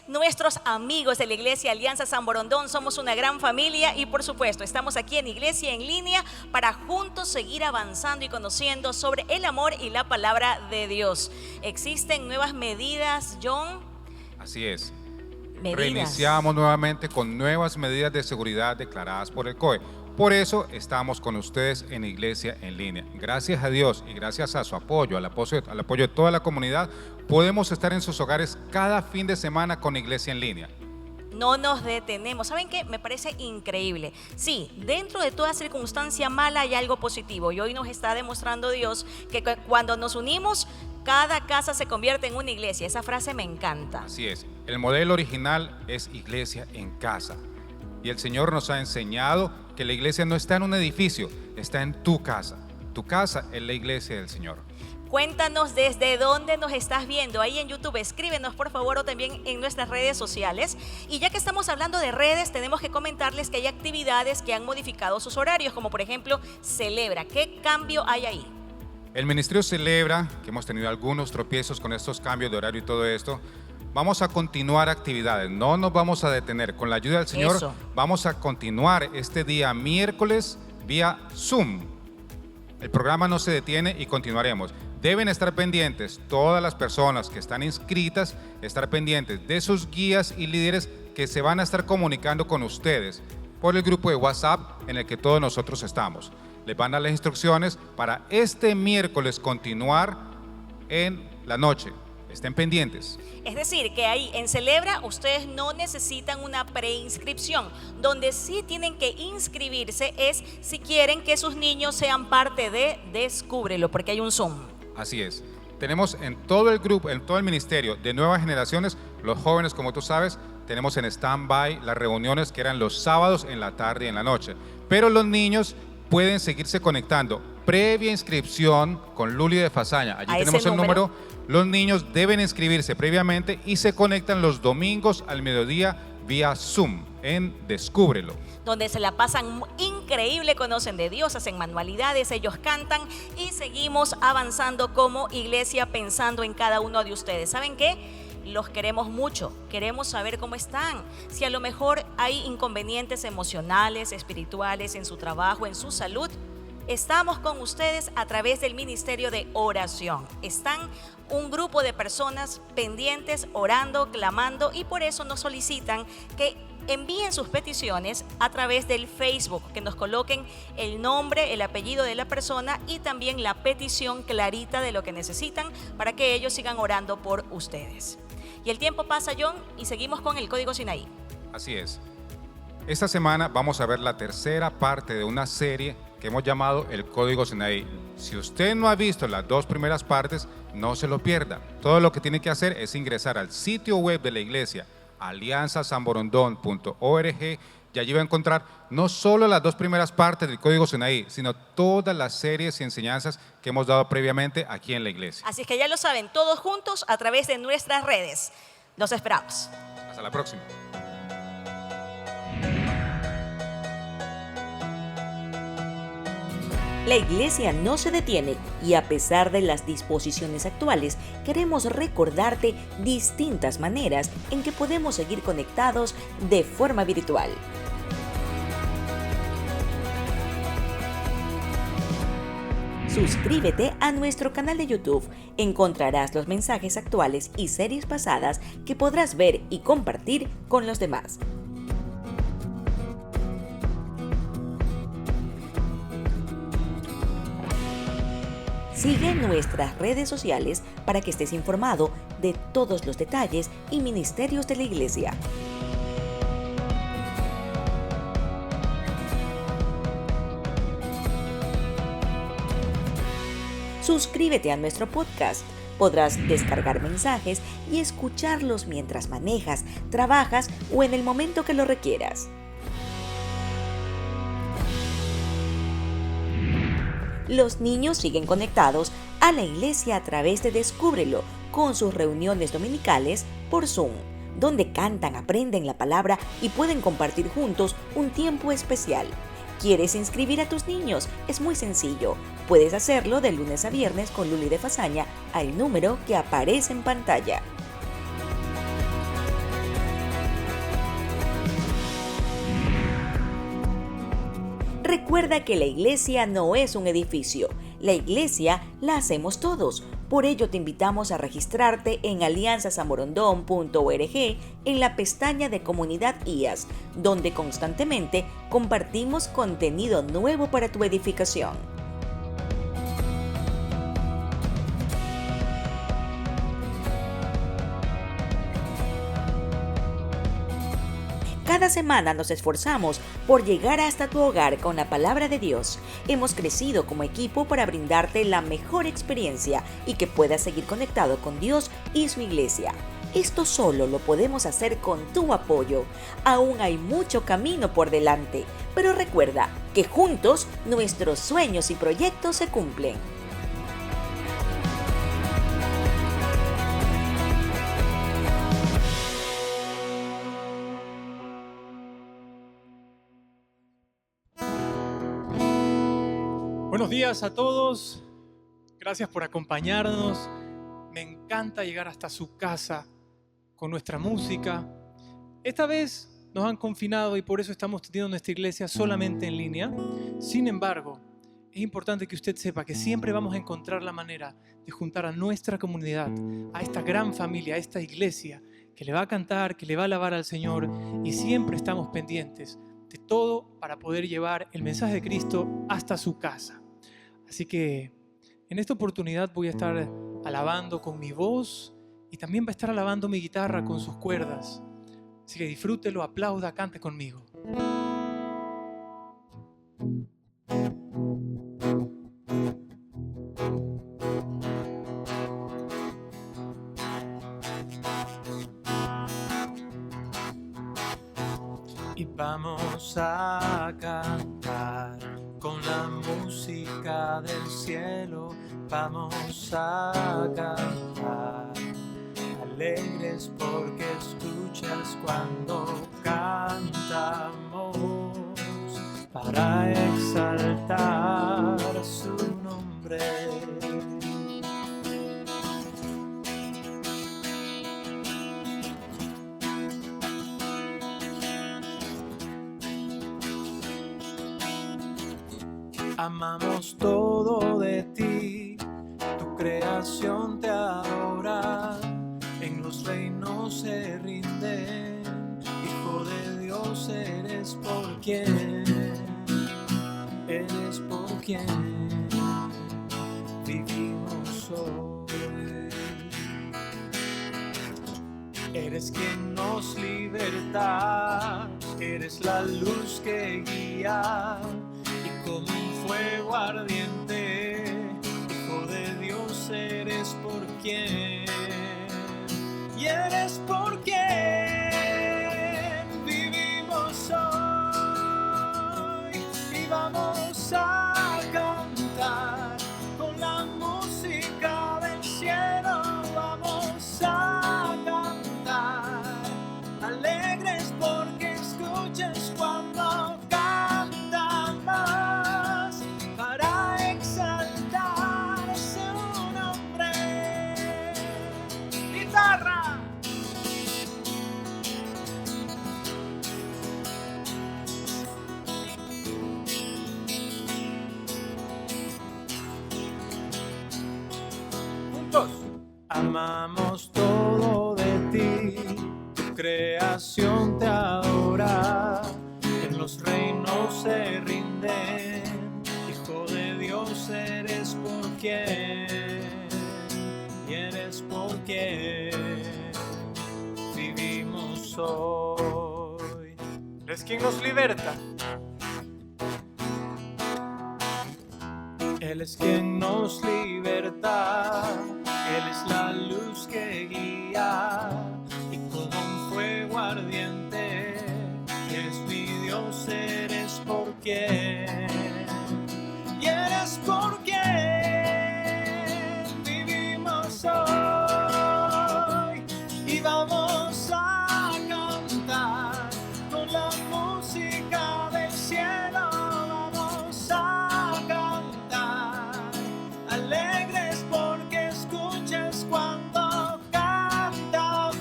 nuestros amigos de la Iglesia Alianza San Borondón. Somos una gran familia y por supuesto estamos aquí en Iglesia en Línea para juntos seguir avanzando y conociendo sobre el amor y la palabra de Dios. ¿Existen nuevas medidas, John? Así es. Medidas. Reiniciamos nuevamente con nuevas medidas de seguridad declaradas por el COE. Por eso estamos con ustedes en Iglesia en Línea. Gracias a Dios y gracias a su apoyo, al apoyo de toda la comunidad, podemos estar en sus hogares cada fin de semana con Iglesia en Línea. No nos detenemos. ¿Saben qué? Me parece increíble. Sí, dentro de toda circunstancia mala hay algo positivo y hoy nos está demostrando Dios que cuando nos unimos, cada casa se convierte en una iglesia. Esa frase me encanta. Así es. El modelo original es Iglesia en casa. Y el Señor nos ha enseñado que la iglesia no está en un edificio, está en tu casa. Tu casa es la iglesia del Señor. Cuéntanos desde dónde nos estás viendo, ahí en YouTube, escríbenos por favor o también en nuestras redes sociales. Y ya que estamos hablando de redes, tenemos que comentarles que hay actividades que han modificado sus horarios, como por ejemplo Celebra. ¿Qué cambio hay ahí? El Ministerio Celebra, que hemos tenido algunos tropiezos con estos cambios de horario y todo esto, vamos a continuar actividades, no nos vamos a detener. Con la ayuda del Señor, vamos a continuar este día miércoles vía Zoom. El programa no se detiene y continuaremos. Deben estar pendientes todas las personas que están inscritas, estar pendientes de sus guías y líderes que se van a estar comunicando con ustedes por el grupo de WhatsApp en el que todos nosotros estamos. Les van a dar las instrucciones para este miércoles continuar en la noche. Estén pendientes. Es decir, que ahí en Celebra ustedes no necesitan una preinscripción. Donde sí tienen que inscribirse es si quieren que sus niños sean parte de Descúbrelo, porque hay un Zoom. Así es. Tenemos en todo el grupo, en todo el ministerio de nuevas generaciones, los jóvenes, como tú sabes, tenemos en stand-by las reuniones que eran los sábados en la tarde y en la noche. Pero los niños pueden seguirse conectando. Previa inscripción con Luli de Fazaña. Allí tenemos el número. Los niños deben inscribirse previamente y se conectan los domingos al mediodía vía Zoom en Descúbrelo. Donde se la pasan increíble, conocen de Dios, hacen manualidades, ellos cantan y seguimos avanzando como iglesia pensando en cada uno de ustedes. ¿Saben qué? Los queremos mucho, queremos saber cómo están. Si a lo mejor hay inconvenientes emocionales, espirituales, en su trabajo, en su salud, estamos con ustedes a través del Ministerio de Oración. Están un grupo de personas pendientes, orando, clamando y por eso nos solicitan que envíen sus peticiones a través del Facebook, que nos coloquen el nombre, el apellido de la persona y también la petición clarita de lo que necesitan para que ellos sigan orando por ustedes. Y el tiempo pasa, John, y seguimos con el Código Sinaí. Así es. Esta semana vamos a ver la tercera parte de una serie que hemos llamado el Código Sinaí. Si usted no ha visto las dos primeras partes, no se lo pierda. Todo lo que tiene que hacer es ingresar al sitio web de la iglesia, alianzasanborondón.org, y allí va a encontrar no solo las dos primeras partes del Código Sinaí, sino todas las series y enseñanzas que hemos dado previamente aquí en la iglesia. Así es que ya lo saben, todos juntos a través de nuestras redes. Los esperamos. Hasta la próxima. La iglesia no se detiene y a pesar de las disposiciones actuales, queremos recordarte distintas maneras en que podemos seguir conectados de forma virtual. Suscríbete a nuestro canal de YouTube. Encontrarás los mensajes actuales y series pasadas que podrás ver y compartir con los demás. Sigue nuestras redes sociales para que estés informado de todos los detalles y ministerios de la iglesia. Suscríbete a nuestro podcast. Podrás descargar mensajes y escucharlos mientras manejas, trabajas o en el momento que lo requieras. Los niños siguen conectados a la iglesia a través de Descúbrelo con sus reuniones dominicales por Zoom, donde cantan, aprenden la palabra y pueden compartir juntos un tiempo especial. ¿Quieres inscribir a tus niños? Es muy sencillo. Puedes hacerlo de lunes a viernes con Luli de Fazaña al número que aparece en pantalla. Recuerda que la iglesia no es un edificio, la iglesia la hacemos todos. Por ello te invitamos a registrarte en alianzasamorondón.org en la pestaña de Comunidad IAS, donde constantemente compartimos contenido nuevo para tu edificación. Cada semana nos esforzamos por llegar hasta tu hogar con la palabra de Dios. Hemos crecido como equipo para brindarte la mejor experiencia y que puedas seguir conectado con Dios y su iglesia. Esto solo lo podemos hacer con tu apoyo. Aún hay mucho camino por delante, pero recuerda que juntos nuestros sueños y proyectos se cumplen. Buenos días a todos, gracias por acompañarnos. Me encanta llegar hasta su casa con nuestra música. Esta vez nos han confinado y por eso estamos teniendo nuestra iglesia solamente en línea. Sin embargo, es importante que usted sepa que siempre vamos a encontrar la manera de juntar a nuestra comunidad, a esta gran familia, a esta iglesia que le va a cantar, que le va a alabar al Señor, y siempre estamos pendientes de todo para poder llevar el mensaje de Cristo hasta su casa. Así que en esta oportunidad voy a estar alabando con mi voz y también va a estar alabando mi guitarra con sus cuerdas. Así que disfrútelo, aplauda, cante conmigo. Y vamos a cantar con la música del cielo. Vamos a cantar alegres porque escuchas cuando cantamos para exaltar su nombre. Amamos todo de ti, tu creación te adora, en los reinos se rinden, Hijo de Dios eres por quien vivimos hoy. Eres quien nos liberta, eres la luz que guía, como un fuego ardiente, Hijo de Dios eres por quien, y eres por quien vivimos hoy, y vamos a cantar con la música del cielo, vamos a cantar alegres porque escuches cuando amamos todo de ti, tu creación te adora, en los reinos se rinden, Hijo de Dios eres por quien, y eres por quien vivimos hoy. Eres quien nos liberta, Él es quien nos liberta, Él es la luz que guía, y como un fuego ardiente, eres mi Dios, eres por quien, y eres por quien vivimos hoy, y vamos a cantar con la música del cielo, vamos a cantar alegres porque escuches cuando cantamos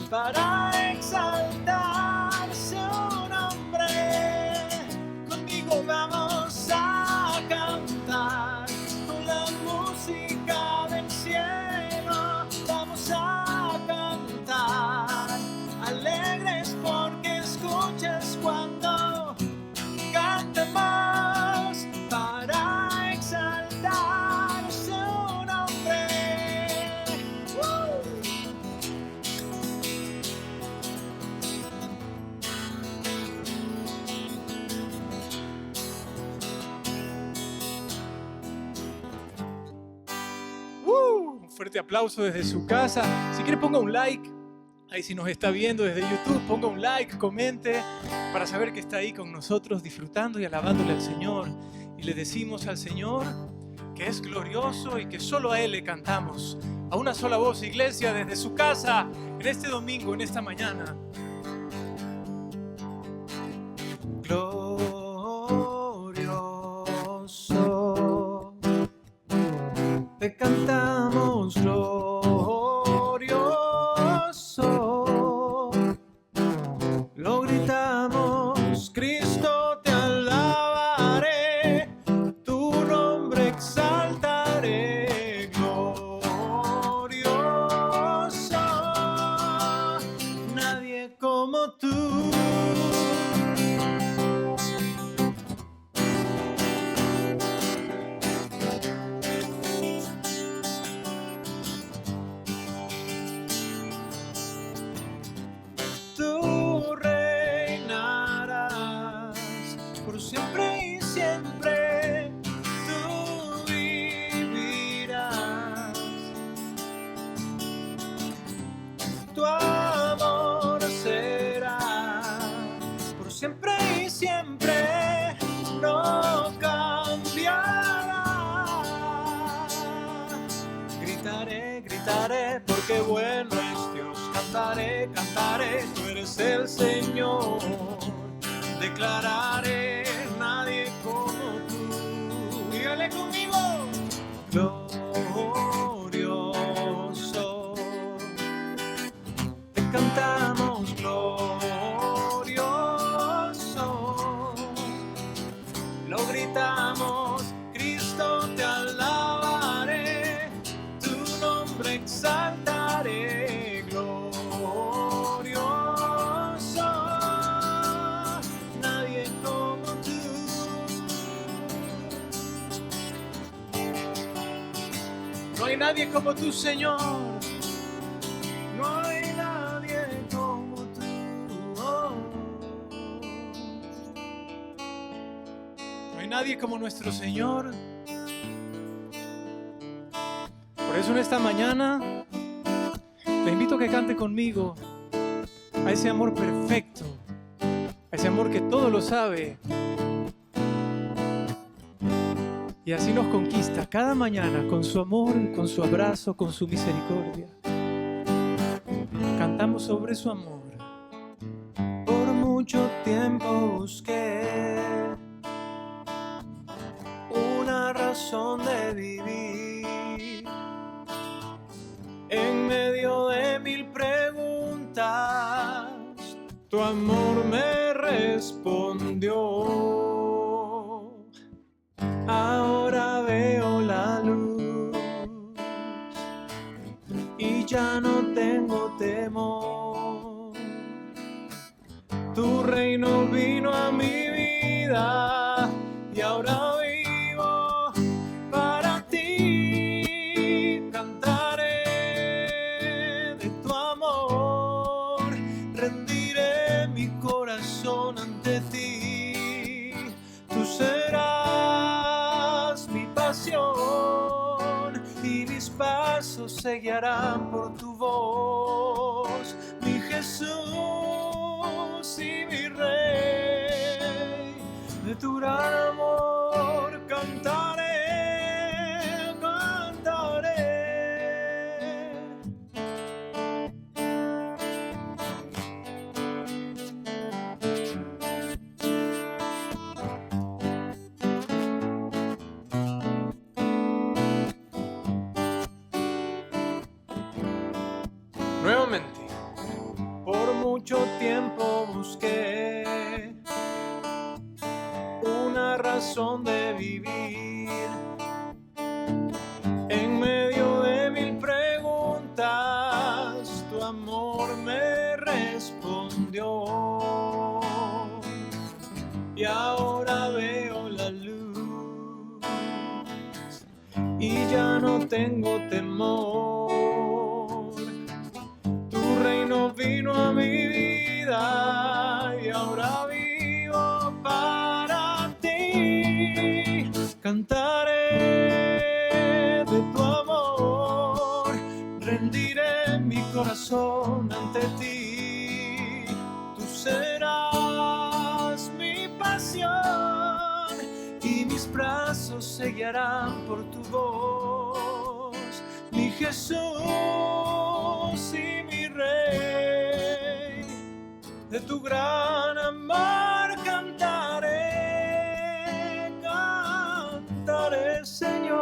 para exaltar su nombre fuerte aplauso desde su casa. Si quiere, ponga un like. Ahí si nos está viendo desde YouTube, ponga un like, comente, para saber que está ahí con nosotros disfrutando y alabándole al Señor. Y le decimos al Señor que es glorioso y que solo a Él le cantamos. A una sola voz, iglesia, desde su casa, en este domingo, en esta mañana. Glorioso, te cantamos glorioso, lo gritamos, Cristo te alabaré, tu nombre exaltaré, glorioso, nadie como tú. Tú reinarás por siempre y siempre, tú vivirás. Tu amor será por siempre y siempre, no cambiará. Gritaré, gritaré, porque bueno es Dios. Cantaré, cantaré, tú eres el Señor. Declararé, nadie como tú. Dígale conmigo. Glorioso, te cantamos glorioso, lo gritamos, Cristo te alabaré, tu nombre exaltaré, glorioso, nadie como tú. No hay nadie como tú, Señor. No hay nadie como tú. Oh. No hay nadie como nuestro Señor. Por eso en esta mañana te invito a que cante conmigo a ese amor perfecto, a ese amor que todo lo sabe. Y así nos conquista cada mañana con su amor, con su abrazo, con su misericordia. Cantamos sobre su amor. Por mucho tiempo busqué una razón de vivir. En medio de mil preguntas, tu amor me respondió. Ahora veo la luz y ya no tengo temor. Tu reino vino a mi vida y ahora vivo para ti. Cantaré de tu amor, rendiré mi corazón ante ti. Tú serás mi pasión y mis pasos se guiarán por tu voz, mi Jesús y mi Rey. De tu gran amor cantaré, cantaré. Nuevamente. Por mucho tiempo busqué una razón de vivir. En medio de mil preguntas, tu amor me respondió. Y ahora veo la luz y ya no tengo temor. Tu reino vino a mi vida y ahora vivo para ti. Cantaré de tu amor, corazón ante ti. Tú serás mi pasión y mis brazos se guiarán por tu voz, mi Jesús y mi Rey. De tu gran amor cantaré, cantaré, Señor.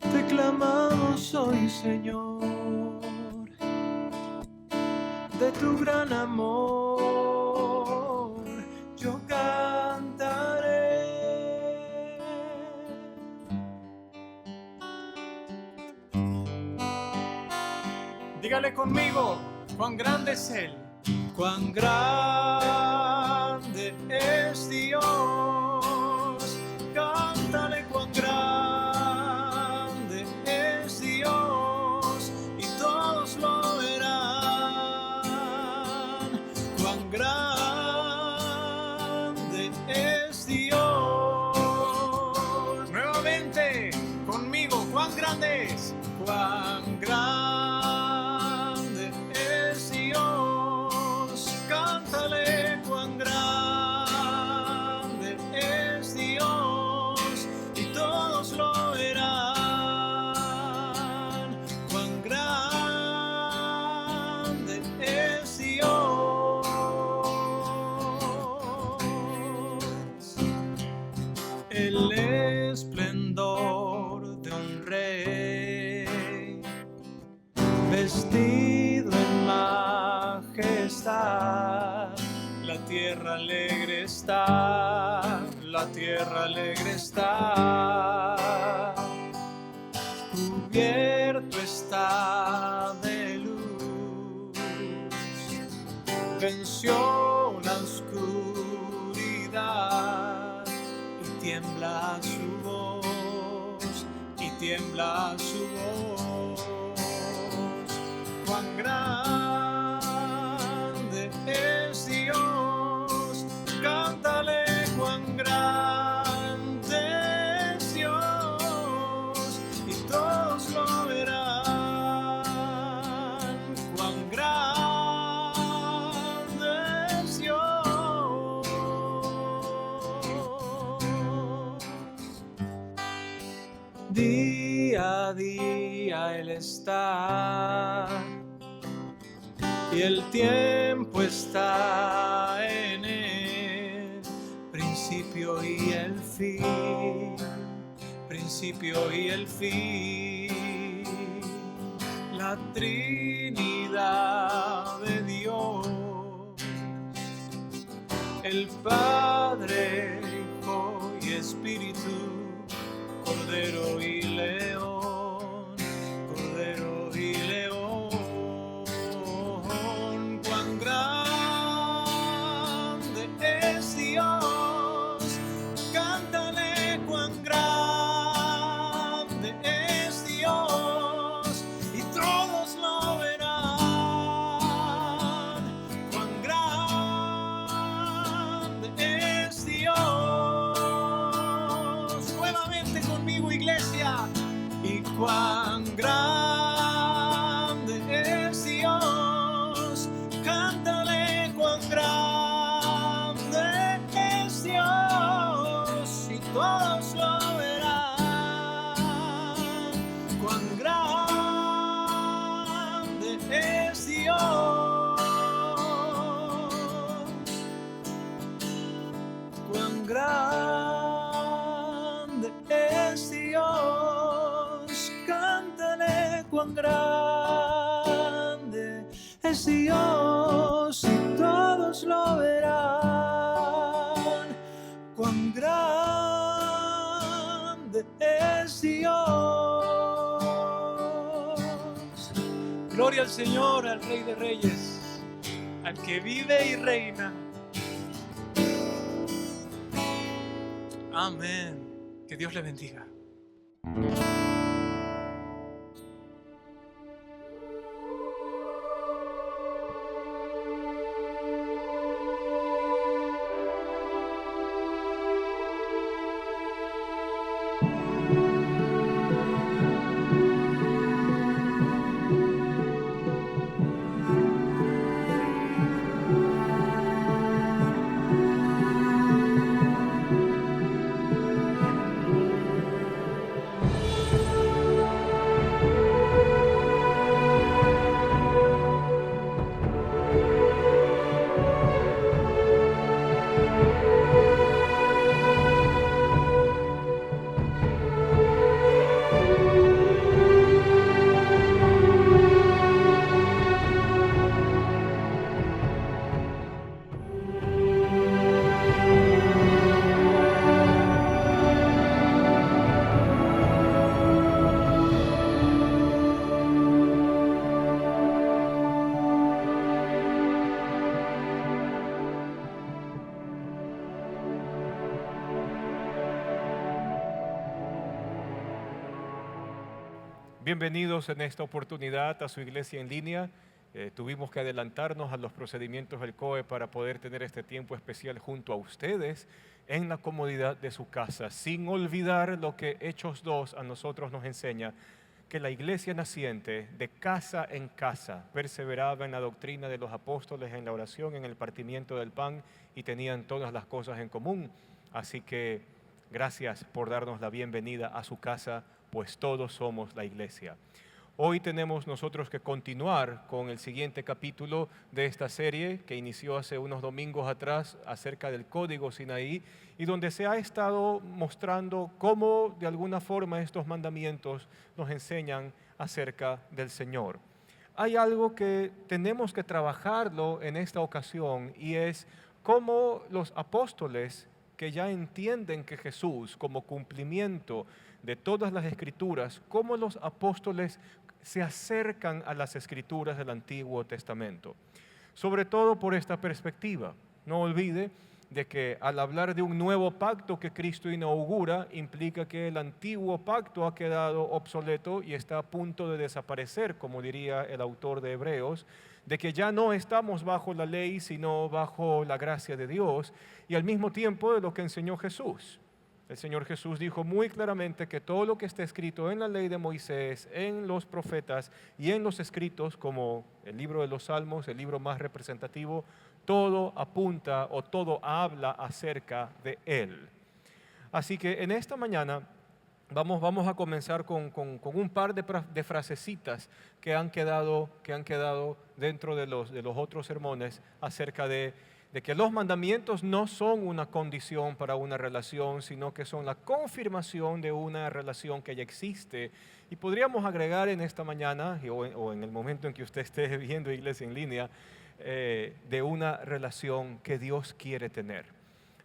Te clamamos hoy, Señor, de tu gran amor yo cantaré. Dígale conmigo, cuán grande es Él, cuán grande es Dios. Cántale cuán grande es Dios y todos lo verán. Cuán grande es Dios. Nuevamente conmigo, cuán grande es, cuán grande es Dios. Cántale cuán grande es Dios y todos lo verán. Cuán grande es Dios. El esplendor de un rey vestido en majestad. La tierra alegre está, la tierra alegre está. Cubierto está de luz, venció la oscuridad y tiembla su voz, y tiembla su voz. Cuán grande es Dios, cántale cuán grande es Dios y todos lo verán. Cuán grande es Dios. Día a día Él está y el tiempo está en Él, principio y el fin, principio y el fin. La Trinidad de Dios, el Padre, Hijo y Espíritu, Cordero y León, Cordero y León. Cuán grande es Dios, cántale cuán grande es Dios y todos lo verán. Cuán grande es Dios. Nuevamente conmigo, iglesia. Y cuán grande es Dios, cántale cuán grande es Dios y todos lo verán. Cuán grande es Dios, cuán grande es Dios, cántale cuán grande es Dios y todos lo verán. Cuán grande es Dios. Gloria al Señor, al Rey de Reyes, al que vive y reina. Amén. Que Dios le bendiga. Bienvenidos en esta oportunidad a su iglesia en línea. Tuvimos que adelantarnos a los procedimientos del COE para poder tener este tiempo especial junto a ustedes en la comodidad de su casa, sin olvidar lo que Hechos 2 a nosotros nos enseña, que la iglesia naciente de casa en casa perseveraba en la doctrina de los apóstoles, en la oración, en el partimiento del pan y tenían todas las cosas en común. Así que gracias por darnos la bienvenida a su casa, pues todos somos la iglesia. Hoy tenemos nosotros que continuar con el siguiente capítulo de esta serie que inició hace unos domingos atrás acerca del Código Sinaí y donde se ha estado mostrando cómo de alguna forma estos mandamientos nos enseñan acerca del Señor. Hay algo que tenemos que trabajarlo en esta ocasión y es cómo los apóstoles que ya entienden que Jesús como cumplimiento de todas las Escrituras, cómo los apóstoles se acercan a las Escrituras del Antiguo Testamento. Sobre todo por esta perspectiva. No olvide de que al hablar de un nuevo pacto que Cristo inaugura, implica que el antiguo pacto ha quedado obsoleto y está a punto de desaparecer, como diría el autor de Hebreos, de que ya no estamos bajo la ley, sino bajo la gracia de Dios, y al mismo tiempo de lo que enseñó Jesús. El Señor Jesús dijo muy claramente que todo lo que está escrito en la ley de Moisés, en los profetas y en los escritos, como el libro de los Salmos, el libro más representativo, todo apunta o todo habla acerca de Él. Así que en esta mañana vamos a comenzar con un par de frasecitas que han quedado dentro de los otros sermones acerca de que los mandamientos no son una condición para una relación, sino que son la confirmación de una relación que ya existe. Y podríamos agregar en esta mañana, o en el momento en que usted esté viendo Iglesia en Línea, de una relación que Dios quiere tener.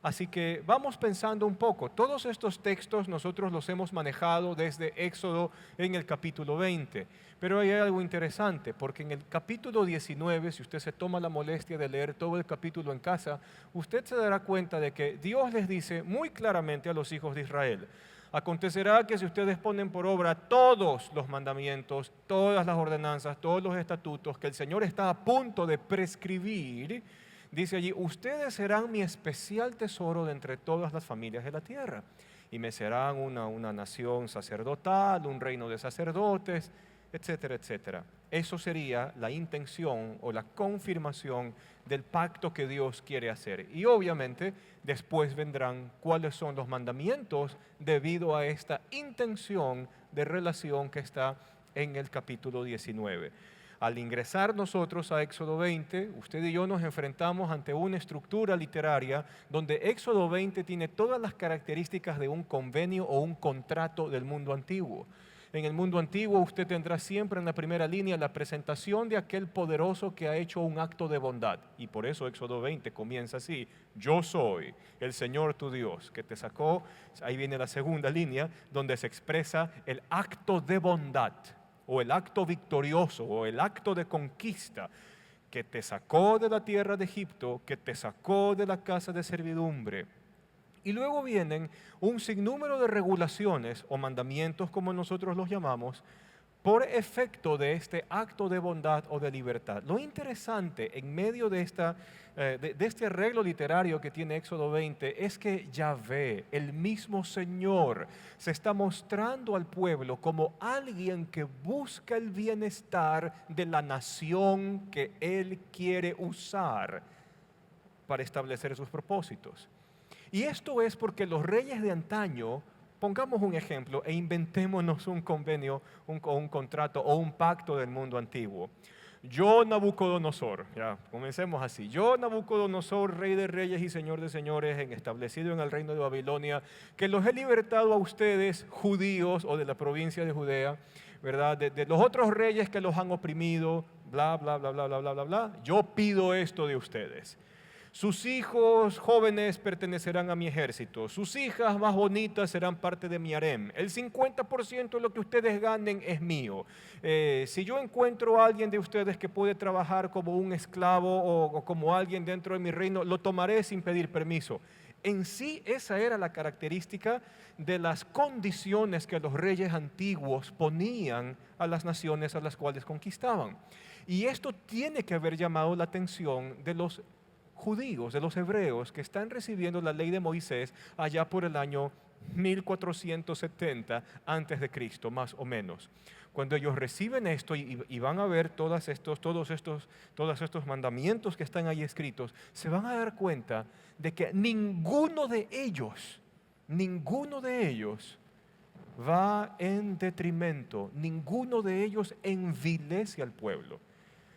Así que vamos pensando un poco. Todos estos textos nosotros los hemos manejado desde Éxodo en el capítulo 20. Pero hay algo interesante, porque en el capítulo 19, si usted se toma la molestia de leer todo el capítulo en casa, usted se dará cuenta de que Dios les dice muy claramente a los hijos de Israel: acontecerá que si ustedes ponen por obra todos los mandamientos, todas las ordenanzas, todos los estatutos que el Señor está a punto de prescribir, dice allí, ustedes serán mi especial tesoro de entre todas las familias de la tierra y me serán una nación sacerdotal, un reino de sacerdotes, etcétera, etcétera. Eso sería la intención o la confirmación del pacto que Dios quiere hacer. Y obviamente después vendrán cuáles son los mandamientos debido a esta intención de relación que está en el capítulo 19. Al ingresar nosotros a Éxodo 20, usted y yo nos enfrentamos ante una estructura literaria donde Éxodo 20 tiene todas las características de un convenio o un contrato del mundo antiguo. En el mundo antiguo usted tendrá siempre en la primera línea la presentación de aquel poderoso que ha hecho un acto de bondad. Y por eso Éxodo 20 comienza así: yo soy el Señor tu Dios que te sacó. Ahí viene la segunda línea donde se expresa el acto de bondad, o el acto victorioso, o el acto de conquista, que te sacó de la tierra de Egipto, que te sacó de la casa de servidumbre. Y luego vienen un sinnúmero de regulaciones o mandamientos, como nosotros los llamamos, por efecto de este acto de bondad o de libertad. Lo interesante en medio de este arreglo literario que tiene Éxodo 20 es que Yahvé, el mismo Señor, se está mostrando al pueblo como alguien que busca el bienestar de la nación que Él quiere usar para establecer sus propósitos. Y esto es porque los reyes de antaño, pongamos un ejemplo e inventémonos un convenio, un contrato o un pacto del mundo antiguo. Yo, Nabucodonosor, ya comencemos así. Yo, Nabucodonosor, rey de reyes y señor de señores, establecido en el reino de Babilonia, que los he libertado a ustedes, judíos o de la provincia de Judea, ¿verdad? De los otros reyes que los han oprimido, bla, bla, bla, bla, bla, bla, bla, bla. Yo pido esto de ustedes. Sus hijos jóvenes pertenecerán a mi ejército. Sus hijas más bonitas serán parte de mi harem. El 50% de lo que ustedes ganen es mío. Si yo encuentro a alguien de ustedes que puede trabajar como un esclavo o como alguien dentro de mi reino, lo tomaré sin pedir permiso. En sí, esa era la característica de las condiciones que los reyes antiguos ponían a las naciones a las cuales conquistaban. Y esto tiene que haber llamado la atención de los judíos, de los hebreos, que están recibiendo la ley de Moisés allá por el año 1470 antes de Cristo, más o menos. Cuando ellos reciben esto y van a ver todos estos mandamientos que están ahí escritos, se van a dar cuenta de que ninguno de ellos va en detrimento, ninguno de ellos envilece al pueblo,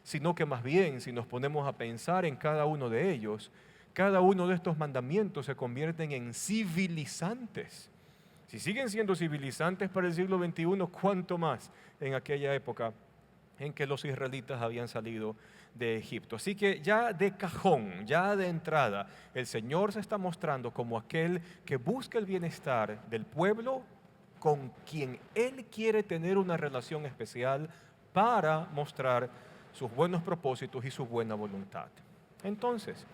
sino que más bien, si nos ponemos a pensar en cada uno de ellos, cada uno de estos mandamientos se convierten en civilizantes. Si siguen siendo civilizantes para el siglo XXI, ¿cuánto más en aquella época en que los israelitas habían salido de Egipto? Así que ya de cajón, ya de entrada, el Señor se está mostrando como aquel que busca el bienestar del pueblo con quien Él quiere tener una relación especial para mostrar sus buenos propósitos y su buena voluntad. Entonces,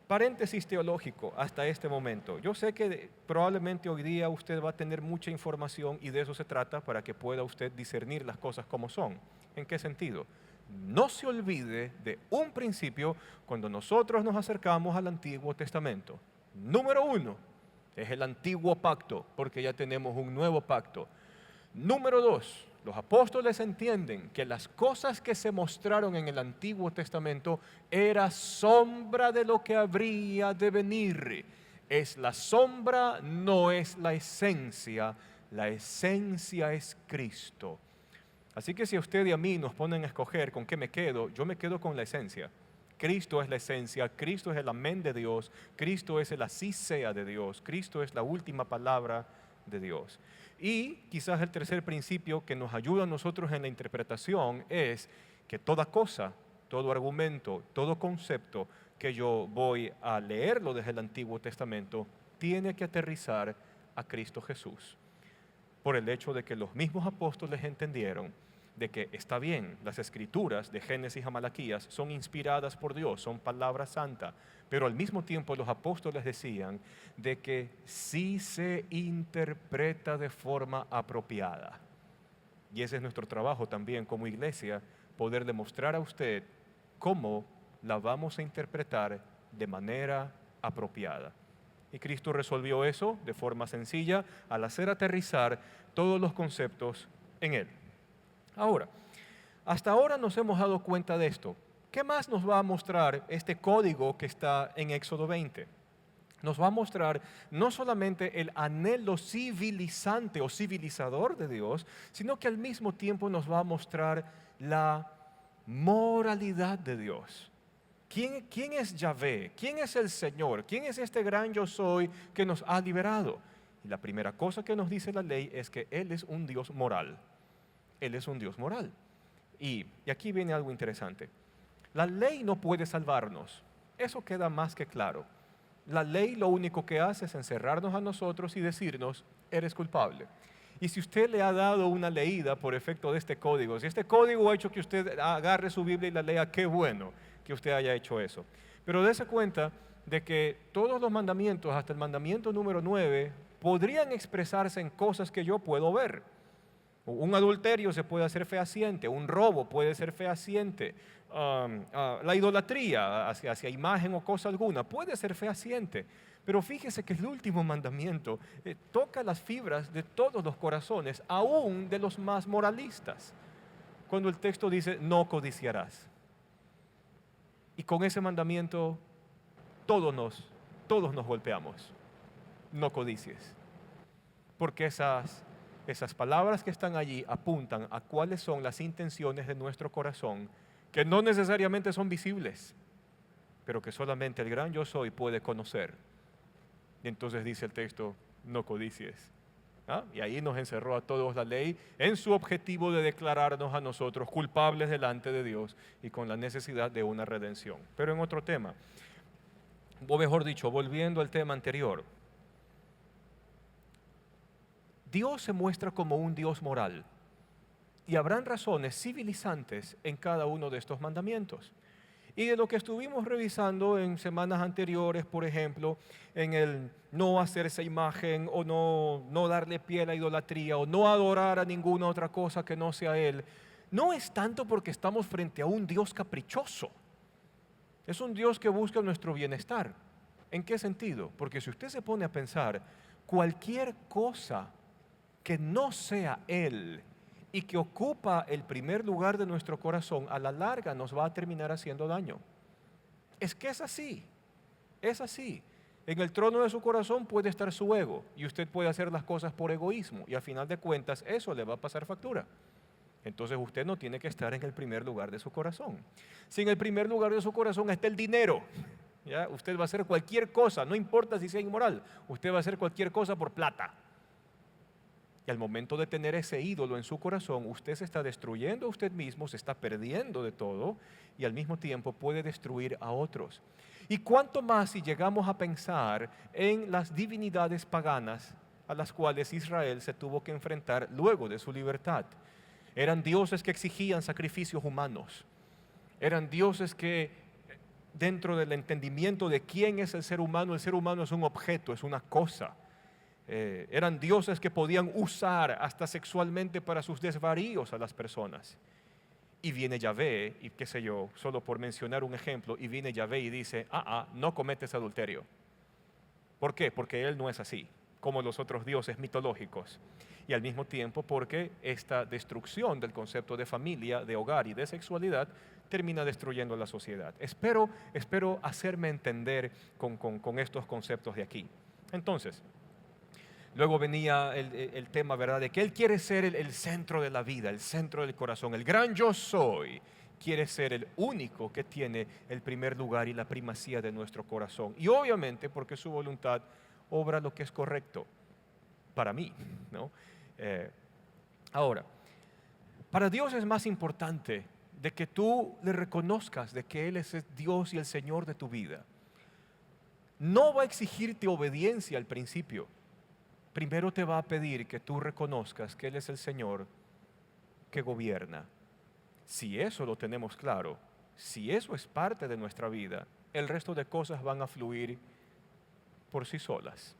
paréntesis teológico hasta este momento. Yo sé que probablemente hoy día usted va a tener mucha información y de eso se trata para que pueda usted discernir las cosas como son. ¿En qué sentido? No se olvide de un principio cuando nosotros nos acercamos al Antiguo Testamento. Número 1, es el Antiguo Pacto, porque ya tenemos un nuevo pacto. Número 2, los apóstoles entienden que las cosas que se mostraron en el Antiguo Testamento era sombra de lo que habría de venir. Es la sombra, no es la esencia. La esencia es Cristo. Así que si a usted y a mí nos ponen a escoger con qué me quedo, yo me quedo con la esencia. Cristo es la esencia, Cristo es el amén de Dios, Cristo es el así sea de Dios, Cristo es la última palabra de Dios. Y quizás el tercer principio que nos ayuda a nosotros en la interpretación es que toda cosa, todo argumento, todo concepto que yo voy a leerlo desde el Antiguo Testamento tiene que aterrizar a Cristo Jesús. Por el hecho de que los mismos apóstoles entendieron de que está bien, las escrituras de Génesis a Malaquías son inspiradas por Dios, son palabra santa, pero al mismo tiempo los apóstoles decían de que sí se interpreta de forma apropiada. Y ese es nuestro trabajo también como iglesia, poder demostrar a usted cómo la vamos a interpretar de manera apropiada. Y Cristo resolvió eso de forma sencilla al hacer aterrizar todos los conceptos en Él. Ahora, hasta ahora nos hemos dado cuenta de esto. ¿Qué más nos va a mostrar este código que está en Éxodo 20? Nos va a mostrar no solamente el anhelo civilizante o civilizador de Dios, sino que al mismo tiempo nos va a mostrar la moralidad de Dios. ¿Quién es Yahvé? ¿Quién es el Señor? ¿Quién es este gran yo soy que nos ha liberado? Y la primera cosa que nos dice la ley es que Él es un Dios moral. Él es un Dios moral. Y aquí viene algo interesante. La ley no puede salvarnos. Eso queda más que claro. La ley lo único que hace es encerrarnos a nosotros y decirnos, eres culpable. Y si usted le ha dado una leída por efecto de este código, si este código ha hecho que usted agarre su Biblia y la lea, qué bueno que usted haya hecho eso. Pero dése cuenta de que todos los mandamientos, hasta el mandamiento número 9, podrían expresarse en cosas que yo puedo ver. Un adulterio se puede hacer fehaciente, un robo puede ser fehaciente, la idolatría hacia imagen o cosa alguna puede ser fehaciente. Pero fíjese que el último mandamiento toca las fibras de todos los corazones, aún de los más moralistas. Cuando el texto dice, no codiciarás. Y con ese mandamiento todos nos golpeamos. No codicies. Porque esas palabras que están allí apuntan a cuáles son las intenciones de nuestro corazón, que no necesariamente son visibles, pero que solamente el gran yo soy puede conocer. Y entonces dice el texto, no codicies. Y ahí nos encerró a todos la ley en su objetivo de declararnos a nosotros culpables delante de Dios y con la necesidad de una redención. Pero en otro tema, o mejor dicho, volviendo al tema anterior, Dios se muestra como un Dios moral y habrán razones civilizantes en cada uno de estos mandamientos. Y de lo que estuvimos revisando en semanas anteriores, por ejemplo, en el no hacerse imagen o no darle pie a la idolatría o no adorar a ninguna otra cosa que no sea Él, no es tanto porque estamos frente a un Dios caprichoso. Es un Dios que busca nuestro bienestar. ¿En qué sentido? Porque si usted se pone a pensar, cualquier cosa que no sea Él y que ocupa el primer lugar de nuestro corazón, a la larga nos va a terminar haciendo daño. Es que es así, es así. En el trono de su corazón puede estar su ego y usted puede hacer las cosas por egoísmo y al final de cuentas eso le va a pasar factura. Entonces usted no tiene que estar en el primer lugar de su corazón. Si en el primer lugar de su corazón está el dinero, ¿ya? Usted va a hacer cualquier cosa, no importa si sea inmoral, usted va a hacer cualquier cosa por plata. Y al momento de tener ese ídolo en su corazón, usted se está destruyendo a usted mismo, se está perdiendo de todo y al mismo tiempo puede destruir a otros. Y cuánto más si llegamos a pensar en las divinidades paganas a las cuales Israel se tuvo que enfrentar luego de su libertad. Eran dioses que exigían sacrificios humanos. Eran dioses que dentro del entendimiento de quién es el ser humano es un objeto, es una cosa. Eran dioses que podían usar hasta sexualmente para sus desvaríos a las personas. Y viene Yahvé, y qué sé yo, solo por mencionar un ejemplo, y viene Yahvé y dice, no cometes adulterio. ¿Por qué? Porque él no es así, como los otros dioses mitológicos. Y al mismo tiempo porque esta destrucción del concepto de familia, de hogar y de sexualidad termina destruyendo la sociedad. Espero hacerme entender con estos conceptos de aquí. Entonces, luego venía el tema, ¿verdad?, de que Él quiere ser el centro de la vida, el centro del corazón. El gran yo soy quiere ser el único que tiene el primer lugar y la primacía de nuestro corazón. Y obviamente porque su voluntad obra lo que es correcto para mí, ¿no? Ahora, para Dios es más importante de que tú le reconozcas de que Él es el Dios y el Señor de tu vida. No va a exigirte obediencia al principio. Primero te va a pedir que tú reconozcas que Él es el Señor que gobierna. Si eso lo tenemos claro, si eso es parte de nuestra vida, el resto de cosas van a fluir por sí solas.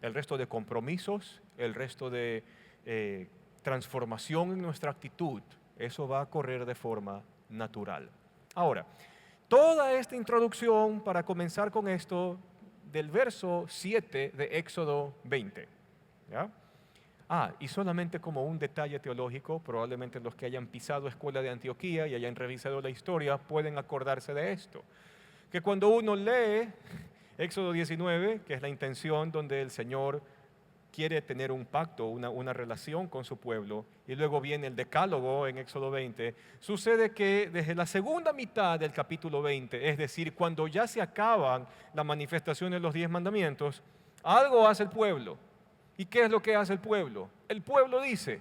El resto de compromisos, el resto de transformación en nuestra actitud, eso va a correr de forma natural. Ahora, toda esta introducción para comenzar con esto del verso 7 de Éxodo 20. ¿Ya? Y solamente como un detalle teológico, probablemente los que hayan pisado Escuela de Antioquía y hayan revisado la historia pueden acordarse de esto. Que cuando uno lee Éxodo 19, que es la intención donde el Señor quiere tener un pacto, una relación con su pueblo, y luego viene el decálogo en Éxodo 20, sucede que desde la segunda mitad del capítulo 20, es decir, cuando ya se acaban la manifestación de los 10 mandamientos, algo hace el pueblo. ¿Y qué es lo que hace el pueblo? El pueblo dice,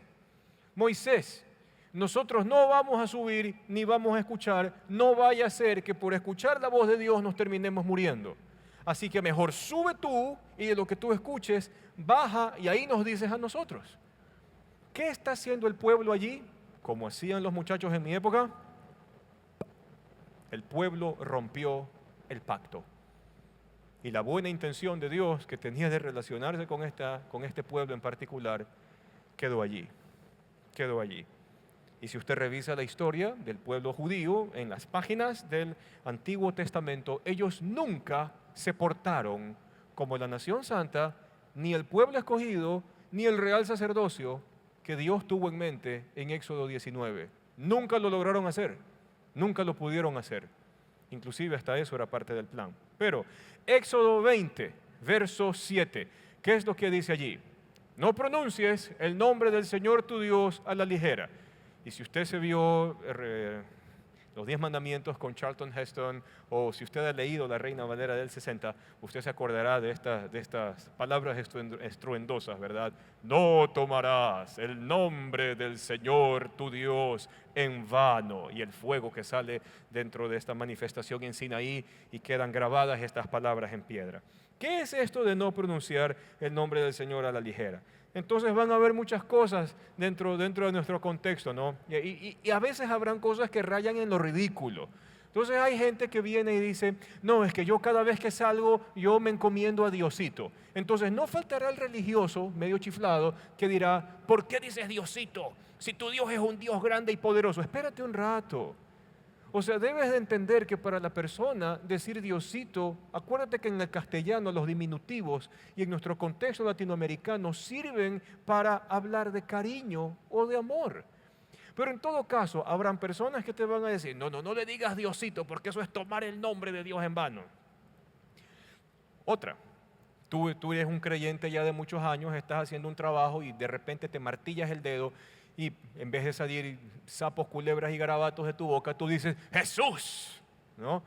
Moisés, nosotros no vamos a subir ni vamos a escuchar, no vaya a ser que por escuchar la voz de Dios nos terminemos muriendo. Así que mejor sube tú y de lo que tú escuches, baja y ahí nos dices a nosotros. ¿Qué está haciendo el pueblo allí? Como hacían los muchachos en mi época, el pueblo rompió el pacto. Y la buena intención de Dios que tenía de relacionarse con este pueblo en particular, quedó allí. Y si usted revisa la historia del pueblo judío en las páginas del Antiguo Testamento, ellos nunca se portaron como la nación santa, ni el pueblo escogido, ni el real sacerdocio que Dios tuvo en mente en Éxodo 19. Nunca lo lograron hacer, nunca lo pudieron hacer. Inclusive hasta eso era parte del plan. Pero Éxodo 20, verso 7, ¿qué es lo que dice allí? No pronuncies el nombre del Señor tu Dios a la ligera. Y si usted se vio los 10 mandamientos con Charlton Heston, o si usted ha leído La Reina Valera del 60, usted se acordará de estas palabras estruendosas, ¿verdad? No tomarás el nombre del Señor tu Dios en vano. Y el fuego que sale dentro de esta manifestación en Sinaí y quedan grabadas estas palabras en piedra. ¿Qué es esto de no pronunciar el nombre del Señor a la ligera? Entonces van a haber muchas cosas dentro de nuestro contexto, ¿no? Y a veces habrán cosas que rayan en lo ridículo. Entonces hay gente que viene y dice, no, es que yo cada vez que salgo, yo me encomiendo a Diosito. Entonces no faltará el religioso, medio chiflado, que dirá, ¿por qué dices Diosito? Si tu Dios es un Dios grande y poderoso. Espérate un rato. O sea, debes de entender que para la persona decir Diosito, acuérdate que en el castellano los diminutivos y en nuestro contexto latinoamericano sirven para hablar de cariño o de amor. Pero en todo caso, habrán personas que te van a decir, no le digas Diosito, porque eso es tomar el nombre de Dios en vano. Otra, tú eres un creyente ya de muchos años, estás haciendo un trabajo y de repente te martillas el dedo y en vez de salir sapos, culebras y garabatos de tu boca, tú dices, Jesús, ¿no?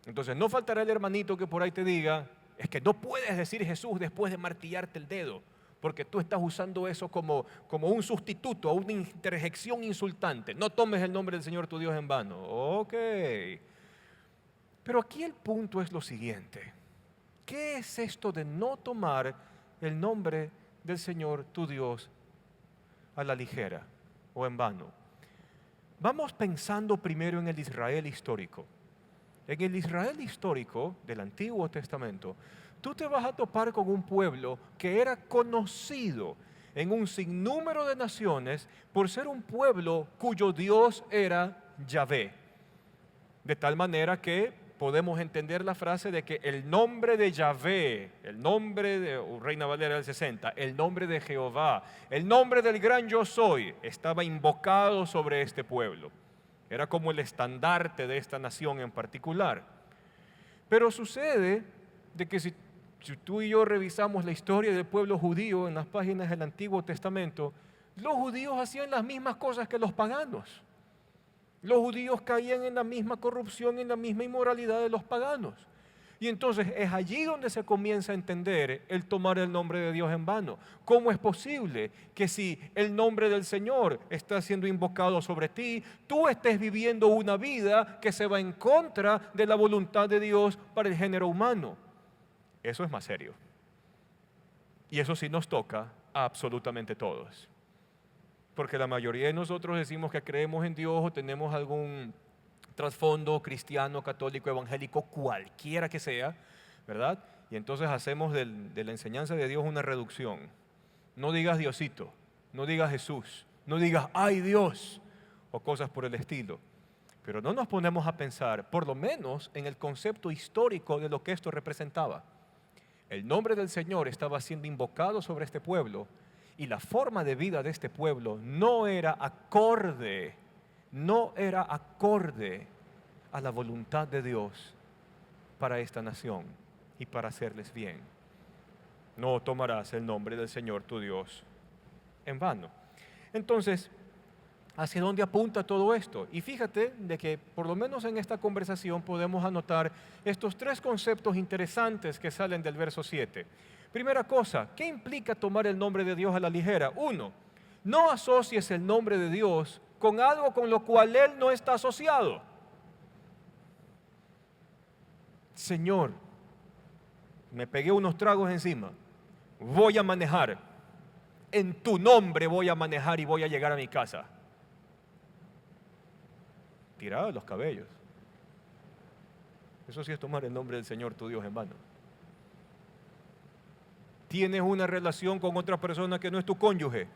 Entonces no faltará el hermanito que por ahí te diga, es que no puedes decir Jesús después de martillarte el dedo, porque tú estás usando eso como un sustituto, una interjección insultante. No tomes el nombre del Señor tu Dios en vano. Ok. Pero aquí el punto es lo siguiente. ¿Qué es esto de no tomar el nombre del Señor tu Dios a la ligera o en vano? Vamos pensando primero en el Israel histórico. En el Israel histórico del Antiguo Testamento, tú te vas a topar con un pueblo que era conocido en un sinnúmero de naciones por ser un pueblo cuyo Dios era Yahvé. De tal manera que podemos entender la frase de que el nombre de Yahvé, el nombre de Reina Valera del 60, el nombre de Jehová, el nombre del gran yo soy, estaba invocado sobre este pueblo. Era como el estandarte de esta nación en particular. Pero sucede de que si tú y yo revisamos la historia del pueblo judío en las páginas del Antiguo Testamento, los judíos hacían las mismas cosas que los paganos. Los judíos caían en la misma corrupción, en la misma inmoralidad de los paganos. Y entonces es allí donde se comienza a entender el tomar el nombre de Dios en vano. ¿Cómo es posible que si el nombre del Señor está siendo invocado sobre ti, tú estés viviendo una vida que se va en contra de la voluntad de Dios para el género humano? Eso es más serio. Y eso sí nos toca a absolutamente todos. Porque la mayoría de nosotros decimos que creemos en Dios o tenemos algún trasfondo cristiano, católico, evangélico, cualquiera que sea, ¿verdad? Y entonces hacemos de la enseñanza de Dios una reducción. No digas Diosito, no digas Jesús, no digas ¡ay Dios! O cosas por el estilo. Pero no nos ponemos a pensar, por lo menos en el concepto histórico de lo que esto representaba. El nombre del Señor estaba siendo invocado sobre este pueblo y la forma de vida de este pueblo no era acorde a la voluntad de Dios para esta nación y para hacerles bien. No tomarás el nombre del Señor tu Dios en vano. Entonces, ¿hacia dónde apunta todo esto? Y fíjate de que por lo menos en esta conversación podemos anotar estos tres conceptos interesantes que salen del verso 7. Primera cosa, ¿qué implica tomar el nombre de Dios a la ligera? 1, no asocies el nombre de Dios con algo con lo cual Él no está asociado. Señor, me pegué unos tragos encima, voy a manejar, en tu nombre voy a manejar y voy a llegar a mi casa. Tirado de los cabellos. Eso sí es tomar el nombre del Señor tu Dios en vano. Tienes una relación con otra persona que no es tu cónyuge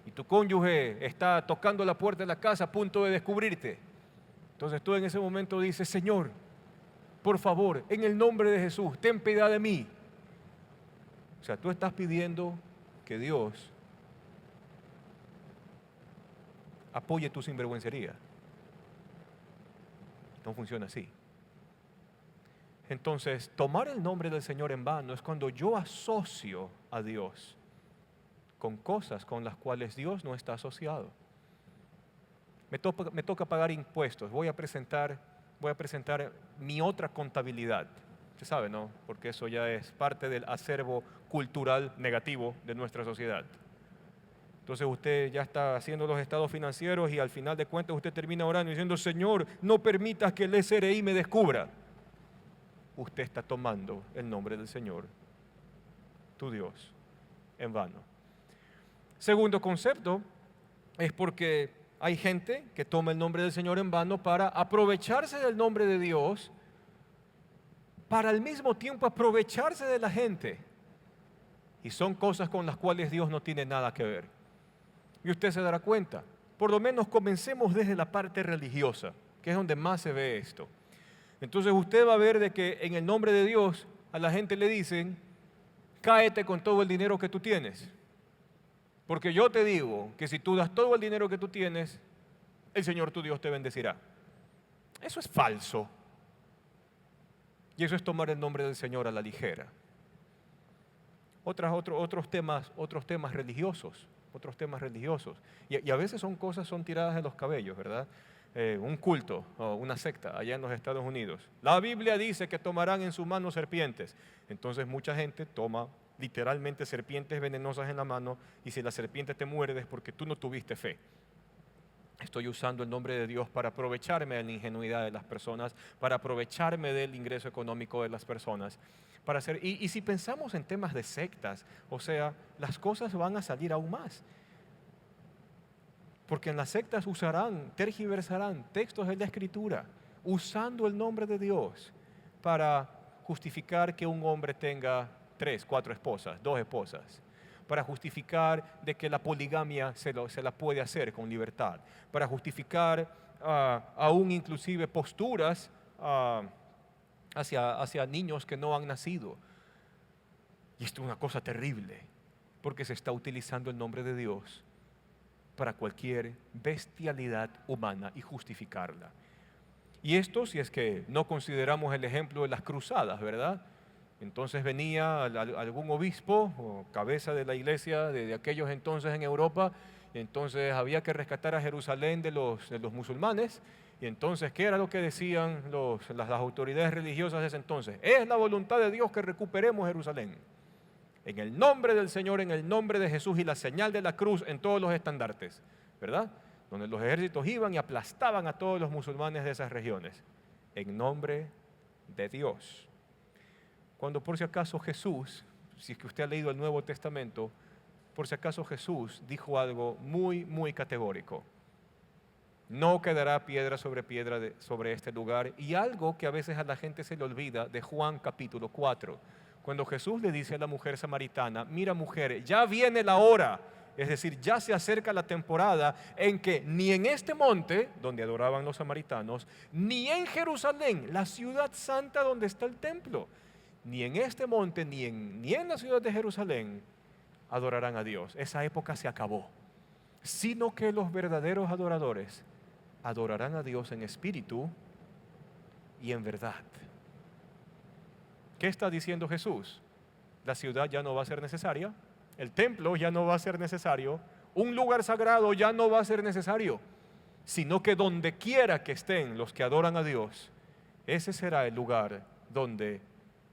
y tu cónyuge está tocando la puerta de la casa a punto de descubrirte. Entonces tú en ese momento dices, Señor, por favor, en el nombre de Jesús, ten piedad de mí. O sea, tú estás pidiendo que Dios apoye tu sinvergüencería. No funciona así. Entonces, tomar el nombre del Señor en vano es cuando yo asocio a Dios con cosas con las cuales Dios no está asociado. Me toca pagar impuestos, voy a presentar mi otra contabilidad. Usted sabe, ¿no? Porque eso ya es parte del acervo cultural negativo de nuestra sociedad. Entonces usted ya está haciendo los estados financieros y al final de cuentas usted termina orando diciendo, Señor, no permitas que el SRI me descubra. Usted está tomando el nombre del Señor, tu Dios, en vano. Segundo concepto es porque hay gente que toma el nombre del Señor en vano para aprovecharse del nombre de Dios, para al mismo tiempo aprovecharse de la gente. Y son cosas con las cuales Dios no tiene nada que ver. Y usted se dará cuenta. Por lo menos comencemos desde la parte religiosa, que es donde más se ve esto. Entonces usted va a ver de que en el nombre de Dios a la gente le dicen: cáete con todo el dinero que tú tienes. Porque yo te digo que si tú das todo el dinero que tú tienes, el Señor tu Dios te bendecirá. Eso es falso. Y eso es tomar el nombre del Señor a la ligera. Otros temas religiosos. Y a veces son tiradas de los cabellos, ¿verdad? Un culto o una secta allá en los Estados Unidos. La Biblia dice que tomarán en su mano serpientes. Entonces mucha gente toma literalmente serpientes venenosas en la mano, y si la serpiente te muerde es porque tú no tuviste fe. Estoy usando el nombre de Dios para aprovecharme de la ingenuidad de las personas, para aprovecharme del ingreso económico de las personas. Y si pensamos en temas de sectas, o sea, las cosas van a salir aún más. Porque en las sectas tergiversarán textos de la Escritura, usando el nombre de Dios para justificar que un hombre tenga 3, 4 esposas, 2 esposas, para justificar de que la poligamia se la puede hacer con libertad, para justificar aún inclusive posturas hacia niños que no han nacido. Y esto es una cosa terrible, porque se está utilizando el nombre de Dios para cualquier bestialidad humana y justificarla. Y esto si es que no consideramos el ejemplo de las cruzadas, ¿verdad? Entonces venía algún obispo o cabeza de la iglesia de aquellos entonces en Europa, entonces había que rescatar a Jerusalén de los musulmanes. Y entonces, ¿qué era lo que decían las autoridades religiosas de ese entonces? Es la voluntad de Dios que recuperemos Jerusalén. En el nombre del Señor, en el nombre de Jesús, y la señal de la cruz en todos los estandartes, ¿verdad? Donde los ejércitos iban y aplastaban a todos los musulmanes de esas regiones. En nombre de Dios. Cuando por si acaso Jesús, si es que usted ha leído el Nuevo Testamento, por si acaso Jesús dijo algo muy, muy categórico. No quedará piedra sobre este lugar. Y algo que a veces a la gente se le olvida de Juan capítulo 4. Cuando Jesús le dice a la mujer samaritana: mira mujer, ya viene la hora. Es decir, ya se acerca la temporada en que ni en este monte, donde adoraban los samaritanos, ni en Jerusalén, la ciudad santa donde está el templo, ni en este monte, ni en la ciudad de Jerusalén, adorarán a Dios. Esa época se acabó. Sino que los verdaderos adoradores adorarán a Dios en espíritu y en verdad. ¿Qué está diciendo Jesús? La ciudad ya no va a ser necesaria, el templo ya no va a ser necesario, un lugar sagrado ya no va a ser necesario, sino que donde quiera que estén los que adoran a Dios, ese será el lugar donde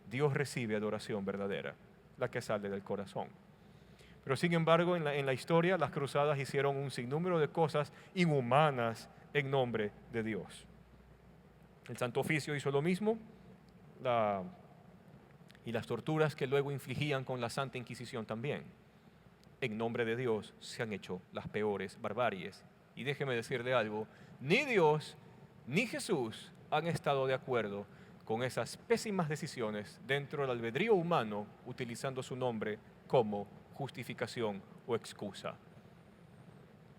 Dios recibe adoración verdadera, la que sale del corazón. Pero sin embargo, en la historia, las cruzadas hicieron un sinnúmero de cosas inhumanas en nombre de Dios. El Santo Oficio hizo lo mismo, y las torturas que luego infligían con la Santa Inquisición también. En nombre de Dios se han hecho las peores barbaries. Y déjeme decirle algo, ni Dios ni Jesús han estado de acuerdo con esas pésimas decisiones dentro del albedrío humano, utilizando su nombre como justificación o excusa.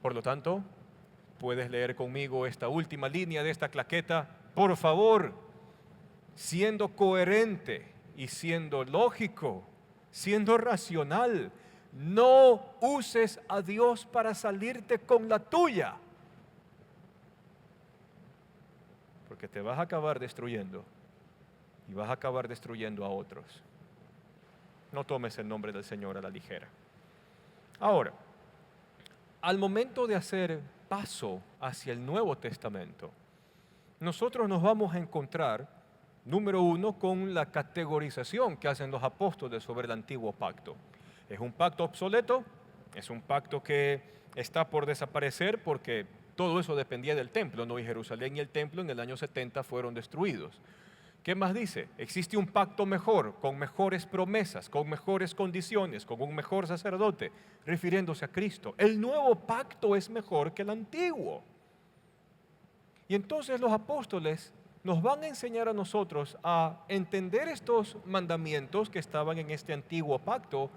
Por lo tanto, puedes leer conmigo esta última línea de esta claqueta. Por favor, siendo coherente y siendo lógico, siendo racional, no uses a Dios para salirte con la tuya, porque te vas a acabar destruyendo y vas a acabar destruyendo a otros. No tomes el nombre del Señor a la ligera. Ahora, al momento de hacer paso hacia el Nuevo Testamento, nosotros nos vamos a encontrar, número 1, con la categorización que hacen los apóstoles sobre el antiguo pacto. ¿Es un pacto obsoleto? ¿Es un pacto que está por desaparecer? Porque todo eso dependía del templo, ¿no? Y Jerusalén y el templo en el año 70 fueron destruidos. ¿Qué más dice? Existe un pacto mejor, con mejores promesas, con mejores condiciones, con un mejor sacerdote, refiriéndose a Cristo. El nuevo pacto es mejor que el antiguo. Y entonces los apóstoles nos van a enseñar a nosotros a entender estos mandamientos que estaban en este antiguo pacto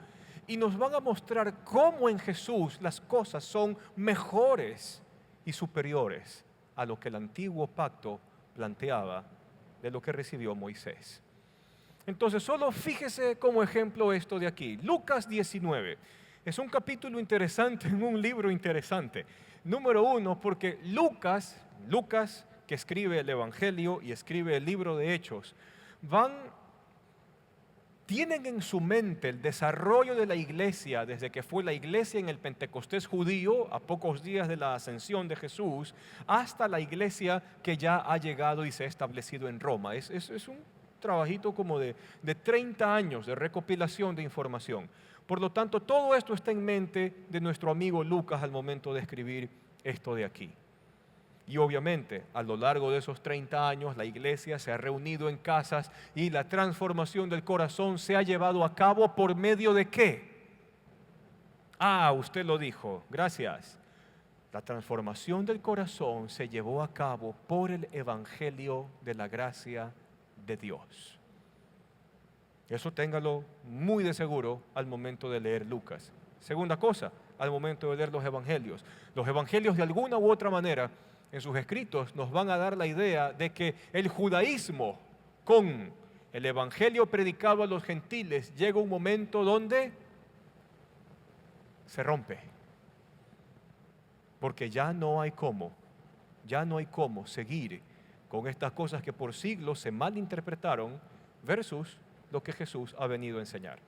y nos van a mostrar cómo en Jesús las cosas son mejores y superiores a lo que el antiguo pacto planteaba de lo que recibió Moisés. Entonces, solo fíjese como ejemplo esto de aquí. Lucas 19. Es un capítulo interesante en un libro interesante. Número uno, porque Lucas, que escribe el Evangelio y escribe el libro de Hechos, tienen en su mente el desarrollo de la iglesia desde que fue la iglesia en el Pentecostés judío, a pocos días de la ascensión de Jesús, hasta la iglesia que ya ha llegado y se ha establecido en Roma. Es un trabajito como de 30 años de recopilación de información. Por lo tanto, todo esto está en mente de nuestro amigo Lucas al momento de escribir esto de aquí. Y obviamente, a lo largo de esos 30 años, la iglesia se ha reunido en casas y la transformación del corazón se ha llevado a cabo ¿por medio de qué? Usted lo dijo, gracias. La transformación del corazón se llevó a cabo por el Evangelio de la gracia de Dios. Eso téngalo muy de seguro al momento de leer Lucas. Segunda cosa, al momento de leer los evangelios. Los evangelios de alguna u otra manera en sus escritos nos van a dar la idea de que el judaísmo con el evangelio predicado a los gentiles llega un momento donde se rompe. Porque ya no hay cómo seguir con estas cosas que por siglos se malinterpretaron versus lo que Jesús ha venido a enseñar.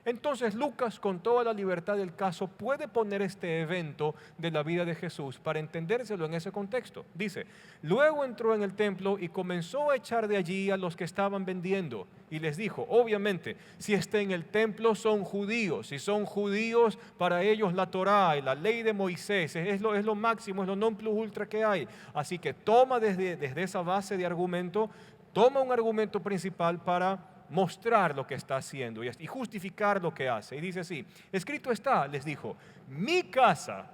Entonces Lucas, con toda la libertad del caso, puede poner este evento de la vida de Jesús para entendérselo en ese contexto. Dice, luego entró en el templo y comenzó a echar de allí a los que estaban vendiendo y les dijo, obviamente, si está en el templo son judíos, si son judíos, para ellos la Torá y la ley de Moisés es lo máximo, es lo non plus ultra que hay. Así que toma desde esa base de argumento, toma un argumento principal para mostrar lo que está haciendo y justificar lo que hace. Y dice así, escrito está, les dijo, mi casa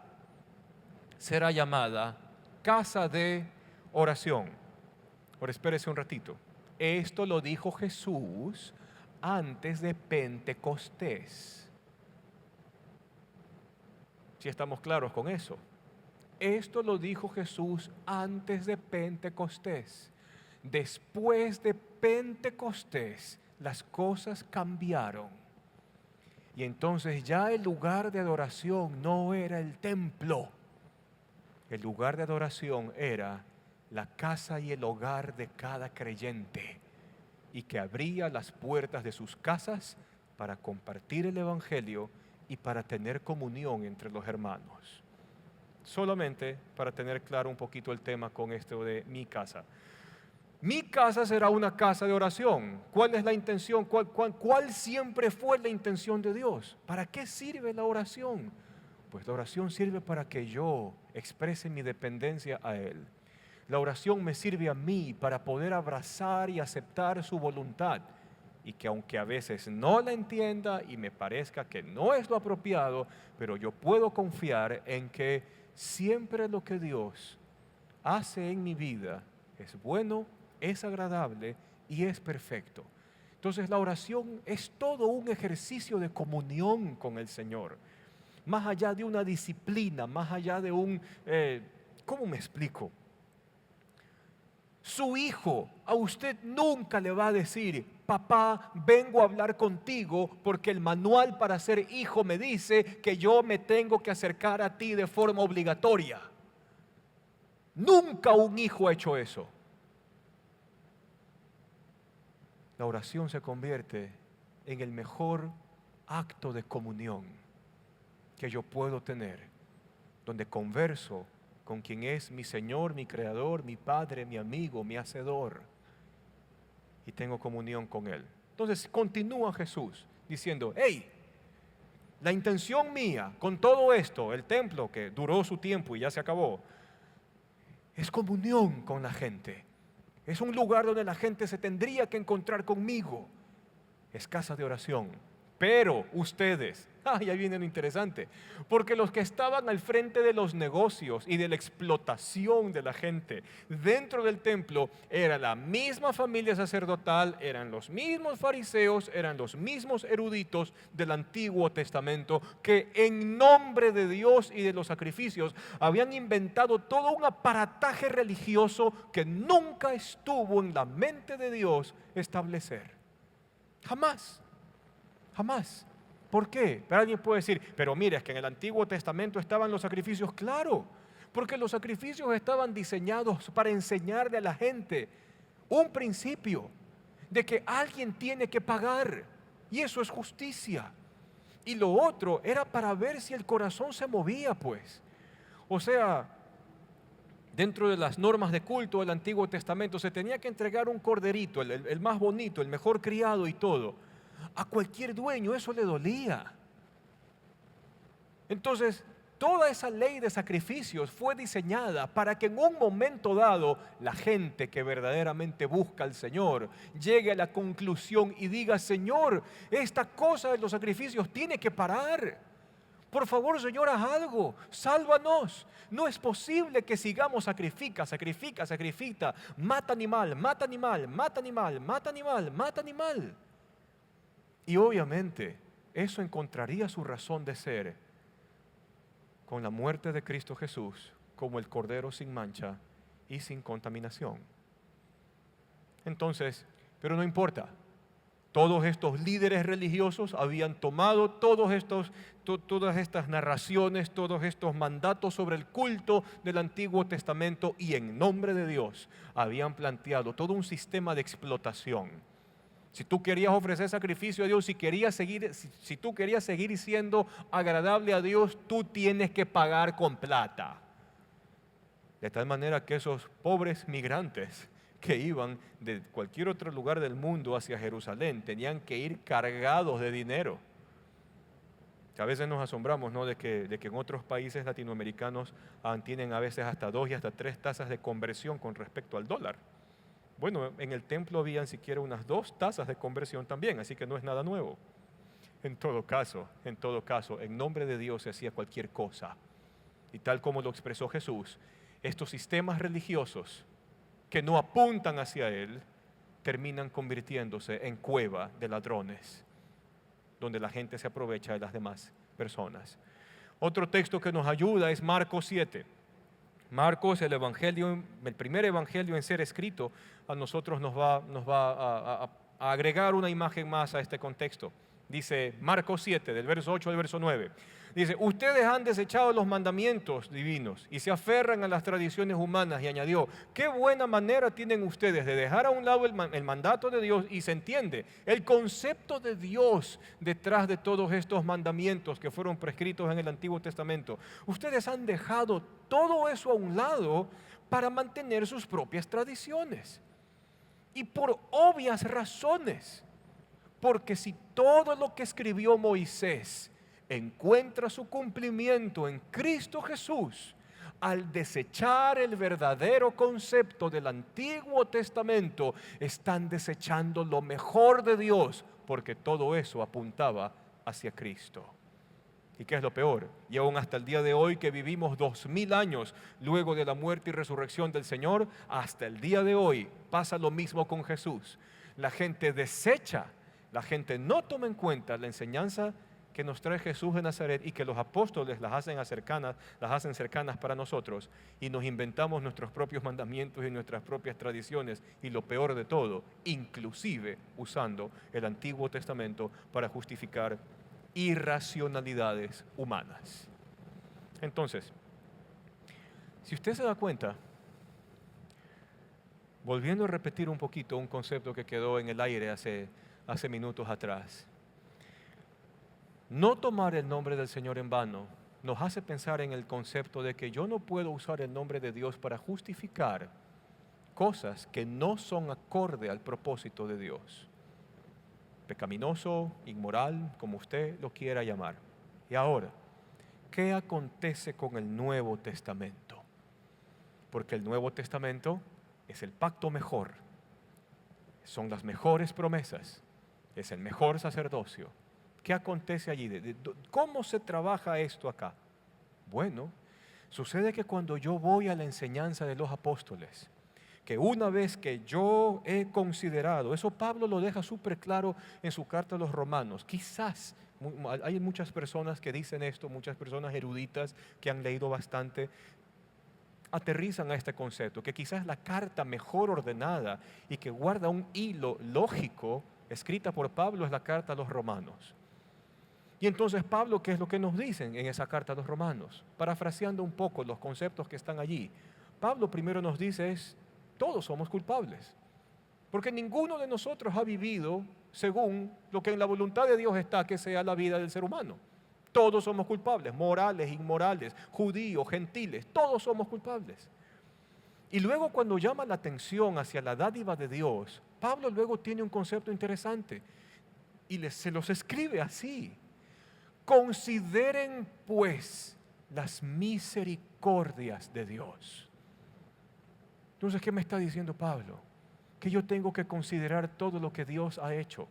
será llamada casa de oración. Ahora espérese un ratito. Esto lo dijo Jesús antes de Pentecostés. Si estamos claros con eso. Esto lo dijo Jesús antes de Pentecostés. Después de Pentecostés, las cosas cambiaron. Y entonces ya el lugar de adoración no era el templo. El lugar de adoración era la casa y el hogar de cada creyente. Y que abría las puertas de sus casas para compartir el evangelio y para tener comunión entre los hermanos. Solamente para tener claro un poquito el tema con esto de mi casa. Mi casa será una casa de oración. ¿Cuál es la intención? ¿Cuál siempre fue la intención de Dios? ¿Para qué sirve la oración? Pues la oración sirve para que yo exprese mi dependencia a Él. La oración me sirve a mí para poder abrazar y aceptar su voluntad. Y que aunque a veces no la entienda y me parezca que no es lo apropiado, pero yo puedo confiar en que siempre lo que Dios hace en mi vida es bueno, es agradable y es perfecto. Entonces la oración es todo un ejercicio de comunión con el Señor. Más allá de una disciplina, más allá de un... ¿cómo me explico? Su hijo a usted nunca le va a decir, papá, vengo a hablar contigo porque el manual para ser hijo me dice que yo me tengo que acercar a ti de forma obligatoria. Nunca un hijo ha hecho eso. La oración se convierte en el mejor acto de comunión que yo puedo tener, donde converso con quien es mi Señor, mi Creador, mi Padre, mi amigo, mi Hacedor, y tengo comunión con Él. Entonces continúa Jesús diciendo, hey, la intención mía con todo esto, el templo que duró su tiempo y ya se acabó, es comunión con la gente. Es un lugar donde la gente se tendría que encontrar conmigo. Es casa de oración. Pero ustedes, ya viene lo interesante, porque los que estaban al frente de los negocios y de la explotación de la gente dentro del templo era la misma familia sacerdotal, eran los mismos fariseos, eran los mismos eruditos del Antiguo Testamento que en nombre de Dios y de los sacrificios habían inventado todo un aparataje religioso que nunca estuvo en la mente de Dios establecer. Jamás. Jamás. ¿Por qué? Pero alguien puede decir, pero mira, es que en el Antiguo Testamento estaban los sacrificios. Claro, porque los sacrificios estaban diseñados para enseñarle a la gente un principio de que alguien tiene que pagar, y eso es justicia. Y lo otro era para ver si el corazón se movía, pues. O sea, dentro de las normas de culto del Antiguo Testamento se tenía que entregar un corderito, el más bonito, el mejor criado y todo. A cualquier dueño eso le dolía. Entonces, toda esa ley de sacrificios fue diseñada para que en un momento dado la gente que verdaderamente busca al Señor llegue a la conclusión y diga, Señor, esta cosa de los sacrificios tiene que parar. Por favor, Señor, haz algo, sálvanos. No es posible que sigamos sacrifica, mata animal, mata animal, mata animal, mata animal, mata animal. Y obviamente eso encontraría su razón de ser con la muerte de Cristo Jesús como el Cordero sin mancha y sin contaminación. Entonces, pero no importa. Todos estos líderes religiosos habían tomado todas estas narraciones, todos estos mandatos sobre el culto del Antiguo Testamento y en nombre de Dios habían planteado todo un sistema de explotación. Si tú querías ofrecer sacrificio a Dios, si tú querías seguir siendo agradable a Dios, tú tienes que pagar con plata. De tal manera que esos pobres migrantes que iban de cualquier otro lugar del mundo hacia Jerusalén tenían que ir cargados de dinero. A veces nos asombramos, ¿no?, de que en otros países latinoamericanos tienen a veces hasta 2 y hasta 3 tasas de conversión con respecto al dólar. Bueno, en el templo habían siquiera unas 2 tasas de conversión también, así que no es nada nuevo. En todo caso, en nombre de Dios se hacía cualquier cosa. Y tal como lo expresó Jesús, estos sistemas religiosos que no apuntan hacia Él, terminan convirtiéndose en cueva de ladrones, donde la gente se aprovecha de las demás personas. Otro texto que nos ayuda es Marcos 7. Marcos, el primer evangelio en ser escrito, a nosotros nos va a agregar una imagen más a este contexto. Dice Marcos 7, del verso 8 al verso 9. Dice, ustedes han desechado los mandamientos divinos y se aferran a las tradiciones humanas. Y añadió, qué buena manera tienen ustedes de dejar a un lado el mandato de Dios, y se entiende el concepto de Dios detrás de todos estos mandamientos que fueron prescritos en el Antiguo Testamento. Ustedes han dejado todo eso a un lado para mantener sus propias tradiciones. Y por obvias razones. Porque si todo lo que escribió Moisés encuentra su cumplimiento en Cristo Jesús, al desechar el verdadero concepto del Antiguo Testamento, están desechando lo mejor de Dios, porque todo eso apuntaba hacia Cristo. ¿Y qué es lo peor? Y aún hasta el día de hoy, que vivimos 2000 años luego de la muerte y resurrección del Señor, hasta el día de hoy pasa lo mismo con Jesús. La gente desecha, la gente no toma en cuenta la enseñanza que nos trae Jesús de Nazaret y que los apóstoles las hacen cercanas para nosotros, y nos inventamos nuestros propios mandamientos y nuestras propias tradiciones, y lo peor de todo, inclusive usando el Antiguo Testamento para justificar irracionalidades humanas. Entonces, si usted se da cuenta, volviendo a repetir un poquito un concepto que quedó en el aire hace minutos atrás, no tomar el nombre del Señor en vano nos hace pensar en el concepto de que yo no puedo usar el nombre de Dios para justificar cosas que no son acorde al propósito de Dios. Pecaminoso, inmoral, como usted lo quiera llamar. Y ahora, ¿qué acontece con el Nuevo Testamento? Porque el Nuevo Testamento es el pacto mejor, son las mejores promesas, es el mejor sacerdocio. ¿Qué acontece allí? ¿Cómo se trabaja esto acá? Bueno, sucede que cuando yo voy a la enseñanza de los apóstoles, que una vez que yo he considerado, eso Pablo lo deja súper claro en su carta a los romanos, quizás hay muchas personas que dicen esto, muchas personas eruditas que han leído bastante, aterrizan a este concepto, que quizás la carta mejor ordenada y que guarda un hilo lógico, escrita por Pablo, es la carta a los romanos. Y entonces Pablo, ¿qué es lo que nos dicen en esa carta a los romanos? Parafraseando un poco los conceptos que están allí, Pablo primero nos dice todos somos culpables, porque ninguno de nosotros ha vivido según lo que en la voluntad de Dios está que sea la vida del ser humano. Todos somos culpables, morales, inmorales, judíos, gentiles, todos somos culpables. Y luego cuando llama la atención hacia la dádiva de Dios, Pablo luego tiene un concepto interesante y se los escribe así. Consideren pues las misericordias de Dios. Entonces, ¿qué me está diciendo Pablo? Que yo tengo que considerar todo lo que Dios ha hecho.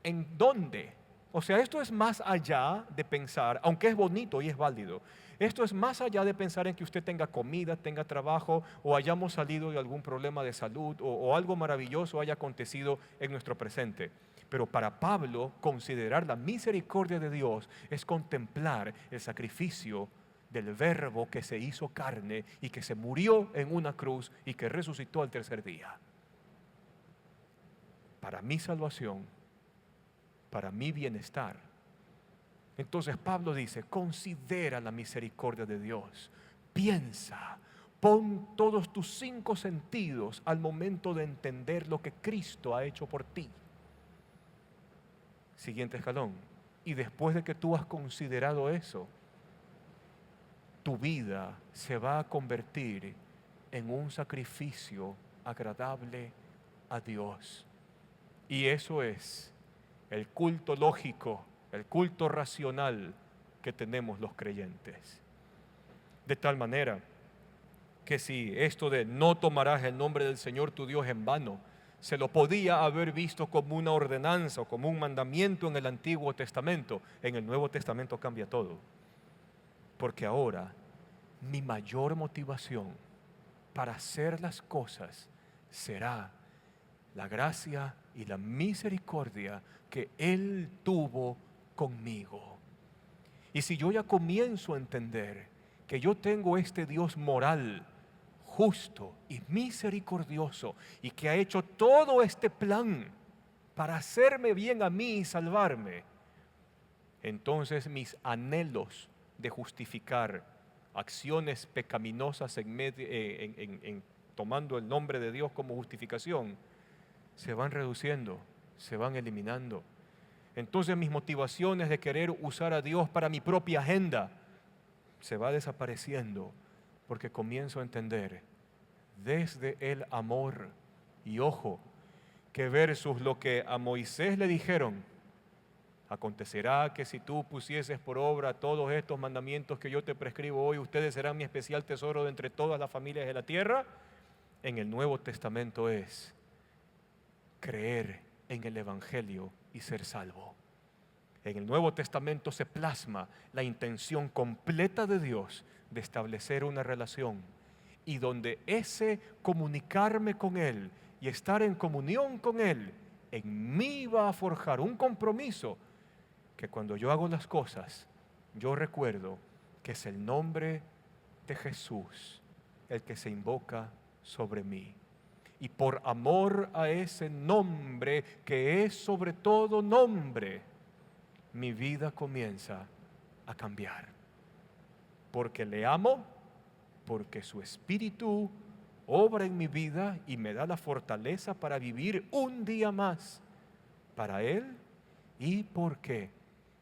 ¿En dónde? O sea, esto es más allá de pensar, aunque es bonito y es válido, esto es más allá de pensar en que usted tenga comida, tenga trabajo, o hayamos salido de algún problema de salud, o algo maravilloso haya acontecido en nuestro presente. Pero para Pablo, considerar la misericordia de Dios es contemplar el sacrificio del Verbo que se hizo carne y que se murió en una cruz y que resucitó al tercer día. Para mi salvación, para mi bienestar. Entonces Pablo dice, considera la misericordia de Dios, piensa, pon todos tus 5 sentidos al momento de entender lo que Cristo ha hecho por ti. Siguiente escalón, y después de que tú has considerado eso, tu vida se va a convertir en un sacrificio agradable a Dios. Y eso es el culto lógico, el culto racional que tenemos los creyentes. De tal manera que si esto de no tomarás el nombre del Señor tu Dios en vano, se lo podía haber visto como una ordenanza o como un mandamiento en el Antiguo Testamento, en el Nuevo Testamento cambia todo. Porque ahora mi mayor motivación para hacer las cosas será la gracia y la misericordia que Él tuvo conmigo. Y si yo ya comienzo a entender que yo tengo este Dios moral, justo y misericordioso, y que ha hecho todo este plan para hacerme bien a mí y salvarme, entonces mis anhelos de justificar acciones pecaminosas tomando el nombre de Dios como justificación, se van reduciendo, se van eliminando. Entonces mis motivaciones de querer usar a Dios para mi propia agenda se va desapareciendo, porque comienzo a entender desde el amor. Y ojo, que versus lo que a Moisés le dijeron, acontecerá que si tú pusieses por obra todos estos mandamientos que yo te prescribo hoy, ustedes serán mi especial tesoro de entre todas las familias de la tierra. En el Nuevo Testamento es creer en el Evangelio y ser salvo. En el Nuevo Testamento se plasma la intención completa de Dios de establecer una relación, y donde ese comunicarme con Él y estar en comunión con Él en mí va a forjar un compromiso que cuando yo hago las cosas, yo recuerdo que es el nombre de Jesús el que se invoca sobre mí. Y por amor a ese nombre que es sobre todo nombre, mi vida comienza a cambiar. Porque le amo, porque su Espíritu obra en mi vida y me da la fortaleza para vivir un día más para Él, y porque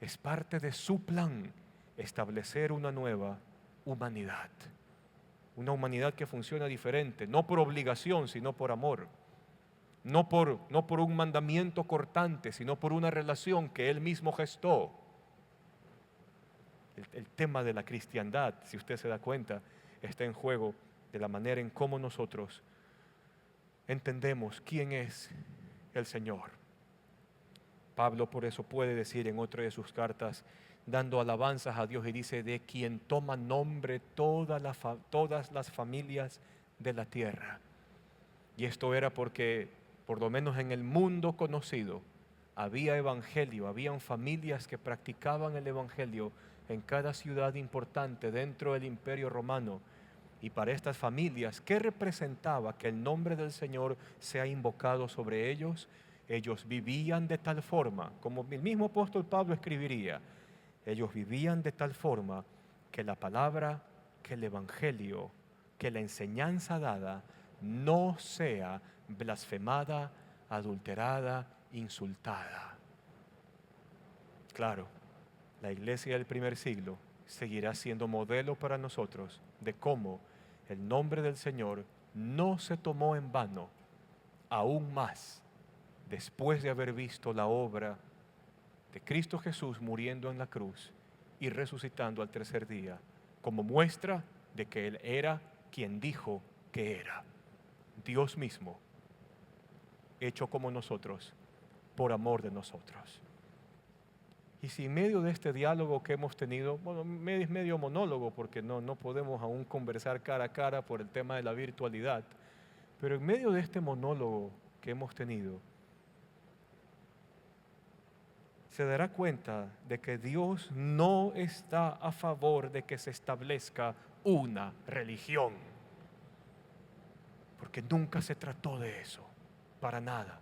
es parte de su plan establecer una nueva humanidad. Una humanidad que funciona diferente, no por obligación, sino por amor. No por un mandamiento cortante, sino por una relación que Él mismo gestó. El tema de la cristiandad, si usted se da cuenta, está en juego de la manera en cómo nosotros entendemos quién es el Señor. Pablo por eso puede decir en otra de sus cartas, dando alabanzas a Dios, y dice, de quien toma nombre todas las familias de la tierra. Y esto era porque, por lo menos en el mundo conocido, había evangelio, habían familias que practicaban el evangelio en cada ciudad importante dentro del Imperio Romano. Y para estas familias, ¿qué representaba que el nombre del Señor sea invocado sobre ellos? Ellos vivían de tal forma, como el mismo apóstol Pablo escribiría, ellos vivían de tal forma que la palabra, que el evangelio, que la enseñanza dada no sea blasfemada, adulterada, insultada. Claro, la iglesia del primer siglo seguirá siendo modelo para nosotros de cómo el nombre del Señor no se tomó en vano, aún más después de haber visto la obra de Cristo Jesús muriendo en la cruz y resucitando al tercer día, como muestra de que Él era quien dijo que era, Dios mismo, hecho como nosotros, por amor de nosotros. Y si en medio de este diálogo que hemos tenido, bueno, es medio monólogo porque no podemos aún conversar cara a cara por el tema de la virtualidad, pero en medio de este monólogo que hemos tenido, se dará cuenta de que Dios no está a favor de que se establezca una religión, porque nunca se trató de eso, para nada.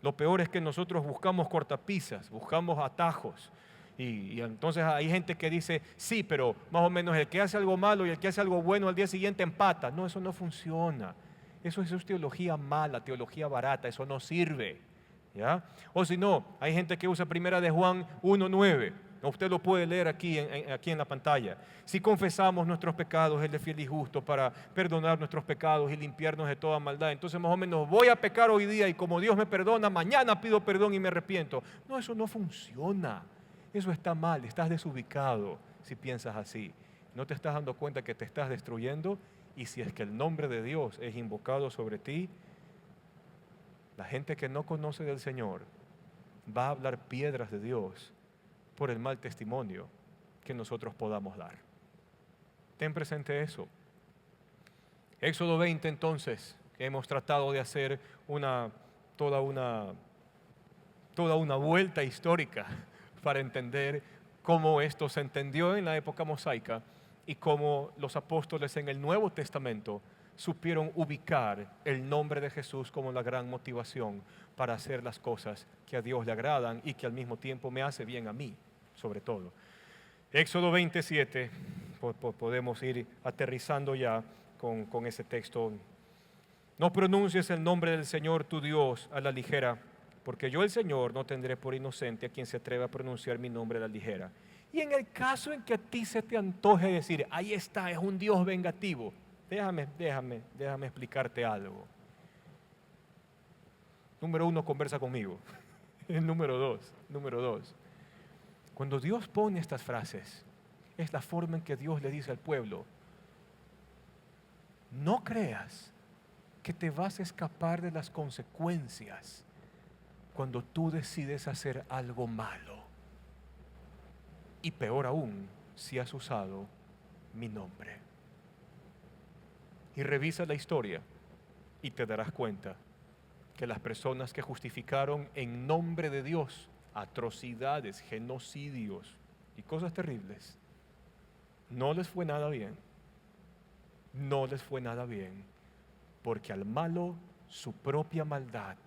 Lo peor es que nosotros buscamos cortapisas, buscamos atajos, y entonces hay gente que dice, sí, pero más o menos el que hace algo malo y el que hace algo bueno al día siguiente empata. No, eso no funciona. Eso es teología mala, teología barata, eso no sirve. ¿Ya? O si no, hay gente que usa primera de Juan 1:9. Usted lo puede leer aquí en la pantalla. Si confesamos nuestros pecados, Él es fiel y justo para perdonar nuestros pecados y limpiarnos de toda maldad. Entonces más o menos voy a pecar hoy día y como Dios me perdona, mañana pido perdón y me arrepiento. No, eso no funciona. Eso está mal, estás desubicado si piensas así. No te estás dando cuenta que te estás destruyendo, y si es que el nombre de Dios es invocado sobre ti, la gente que no conoce del Señor va a hablar piedras de Dios por el mal testimonio que nosotros podamos dar. Ten presente eso. Éxodo 20 entonces, hemos tratado de hacer toda una vuelta histórica para entender cómo esto se entendió en la época mosaica y cómo los apóstoles en el Nuevo Testamento supieron ubicar el nombre de Jesús como la gran motivación para hacer las cosas que a Dios le agradan y que al mismo tiempo me hace bien a mí, sobre todo. Éxodo 27, podemos ir aterrizando ya con ese texto. No pronuncies el nombre del Señor tu Dios a la ligera, porque yo el Señor no tendré por inocente a quien se atreva a pronunciar mi nombre a la ligera. Y en el caso en que a ti se te antoje decir, ahí está, es un Dios vengativo, Déjame explicarte algo. Número 1, conversa conmigo. Número dos. Cuando Dios pone estas frases, es la forma en que Dios le dice al pueblo, no creas que te vas a escapar de las consecuencias cuando tú decides hacer algo malo. Y peor aún, si has usado mi nombre. Y revisa la historia y te darás cuenta que las personas que justificaron en nombre de Dios atrocidades, genocidios y cosas terribles, no les fue nada bien. No les fue nada bien, porque al malo su propia maldad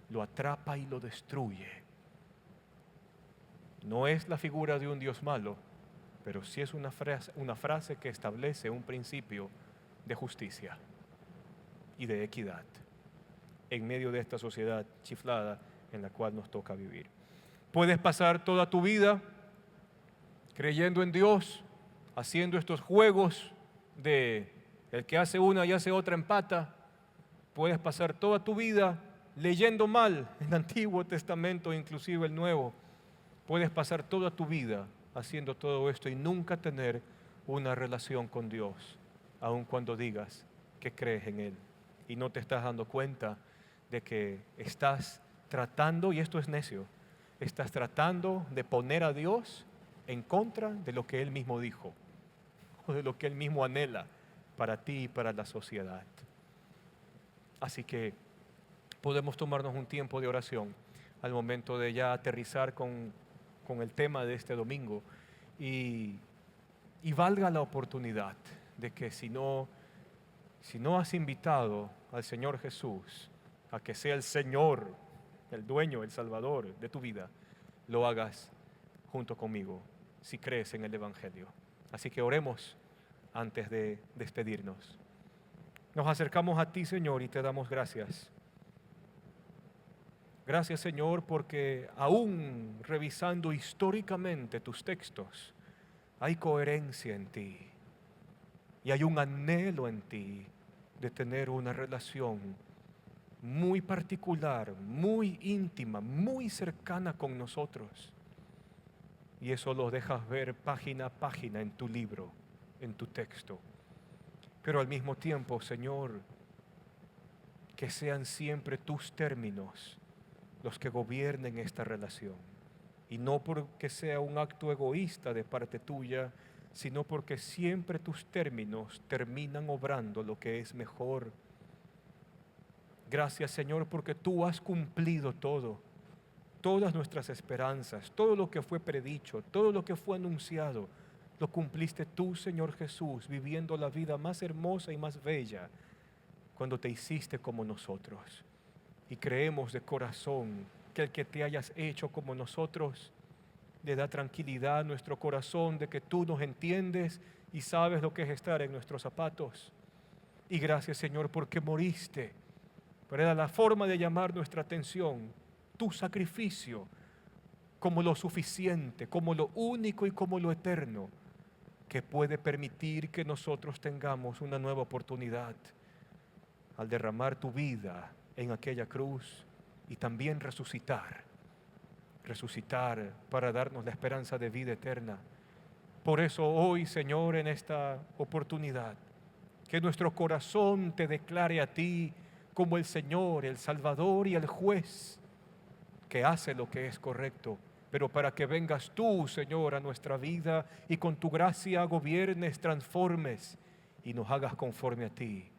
lo atrapa y lo destruye. No es la figura de un Dios malo, pero sí es una frase que establece un principio de justicia y de equidad en medio de esta sociedad chiflada en la cual nos toca vivir. Puedes pasar toda tu vida creyendo en Dios, haciendo estos juegos de el que hace una y hace otra empata. Puedes pasar toda tu vida leyendo mal el Antiguo Testamento, inclusive el Nuevo. Puedes pasar toda tu vida haciendo todo esto y nunca tener una relación con Dios, aun cuando digas que crees en Él y no te estás dando cuenta de que estás tratando, y esto es necio, estás tratando de poner a Dios en contra de lo que Él mismo dijo o de lo que Él mismo anhela para ti y para la sociedad. Así que podemos tomarnos un tiempo de oración al momento de ya aterrizar con el tema de este domingo y valga la oportunidad de que si no has invitado al Señor Jesús a que sea el Señor, el dueño, el Salvador de tu vida, lo hagas junto conmigo, si crees en el Evangelio. Así que oremos antes de despedirnos. Nos acercamos a ti, Señor, y te damos gracias. Gracias, Señor, porque aún revisando históricamente tus textos, hay coherencia en ti y hay un anhelo en ti de tener una relación muy particular, muy íntima, muy cercana con nosotros. Y eso lo dejas ver página a página en tu libro, en tu texto. Pero al mismo tiempo, Señor, que sean siempre tus términos los que gobiernen esta relación. Y no porque sea un acto egoísta de parte tuya, sino porque siempre tus términos terminan obrando lo que es mejor. Gracias, Señor, porque tú has cumplido todo, todas nuestras esperanzas, todo lo que fue predicho, todo lo que fue anunciado, lo cumpliste tú, Señor Jesús, viviendo la vida más hermosa y más bella cuando te hiciste como nosotros. Y creemos de corazón que el que te hayas hecho como nosotros le da tranquilidad a nuestro corazón de que tú nos entiendes y sabes lo que es estar en nuestros zapatos. Y gracias, Señor, porque moriste. Pero era la forma de llamar nuestra atención, tu sacrificio, como lo suficiente, como lo único y como lo eterno, que puede permitir que nosotros tengamos una nueva oportunidad al derramar tu vida en aquella cruz y también resucitar para darnos la esperanza de vida eterna. Por eso hoy, Señor, en esta oportunidad, que nuestro corazón te declare a ti como el Señor, el Salvador y el juez que hace lo que es correcto, pero para que vengas tú, Señor, a nuestra vida y con tu gracia gobiernes, transformes y nos hagas conforme a ti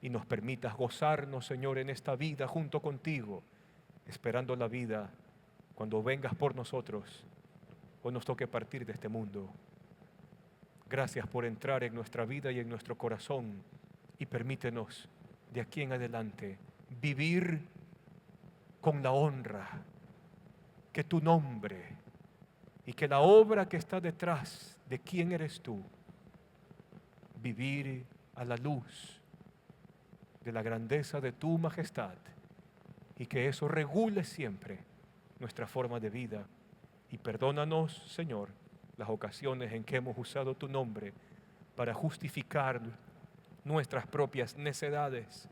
y nos permitas gozarnos, Señor, en esta vida junto contigo, esperando la vida cuando vengas por nosotros o nos toque partir de este mundo. Gracias por entrar en nuestra vida y en nuestro corazón y permítenos de aquí en adelante vivir con la honra que tu nombre y que la obra que está detrás de quién eres tú, vivir a la luz de la grandeza de tu majestad y que eso regule siempre nuestra forma de vida. Y perdónanos, Señor, las ocasiones en que hemos usado tu nombre para justificar nuestras propias necedades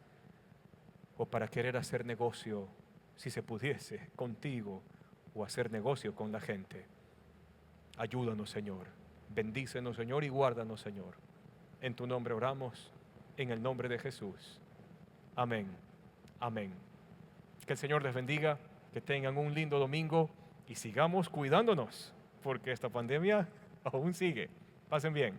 o para querer hacer negocio, si se pudiese, contigo o hacer negocio con la gente. Ayúdanos, Señor. Bendícenos, Señor, y guárdanos, Señor. En tu nombre oramos, en el nombre de Jesús. Amén. Amén. Que el Señor les bendiga, que tengan un lindo domingo y sigamos cuidándonos, porque esta pandemia aún sigue. Pasen bien.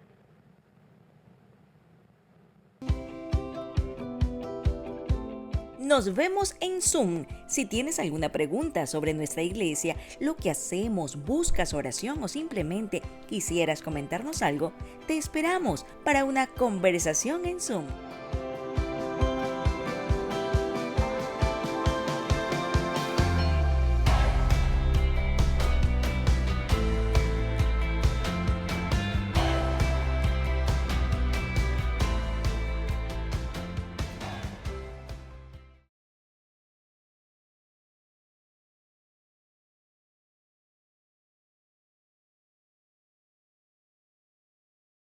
Nos vemos en Zoom. Si tienes alguna pregunta sobre nuestra iglesia, lo que hacemos, buscas oración o simplemente quisieras comentarnos algo, te esperamos para una conversación en Zoom.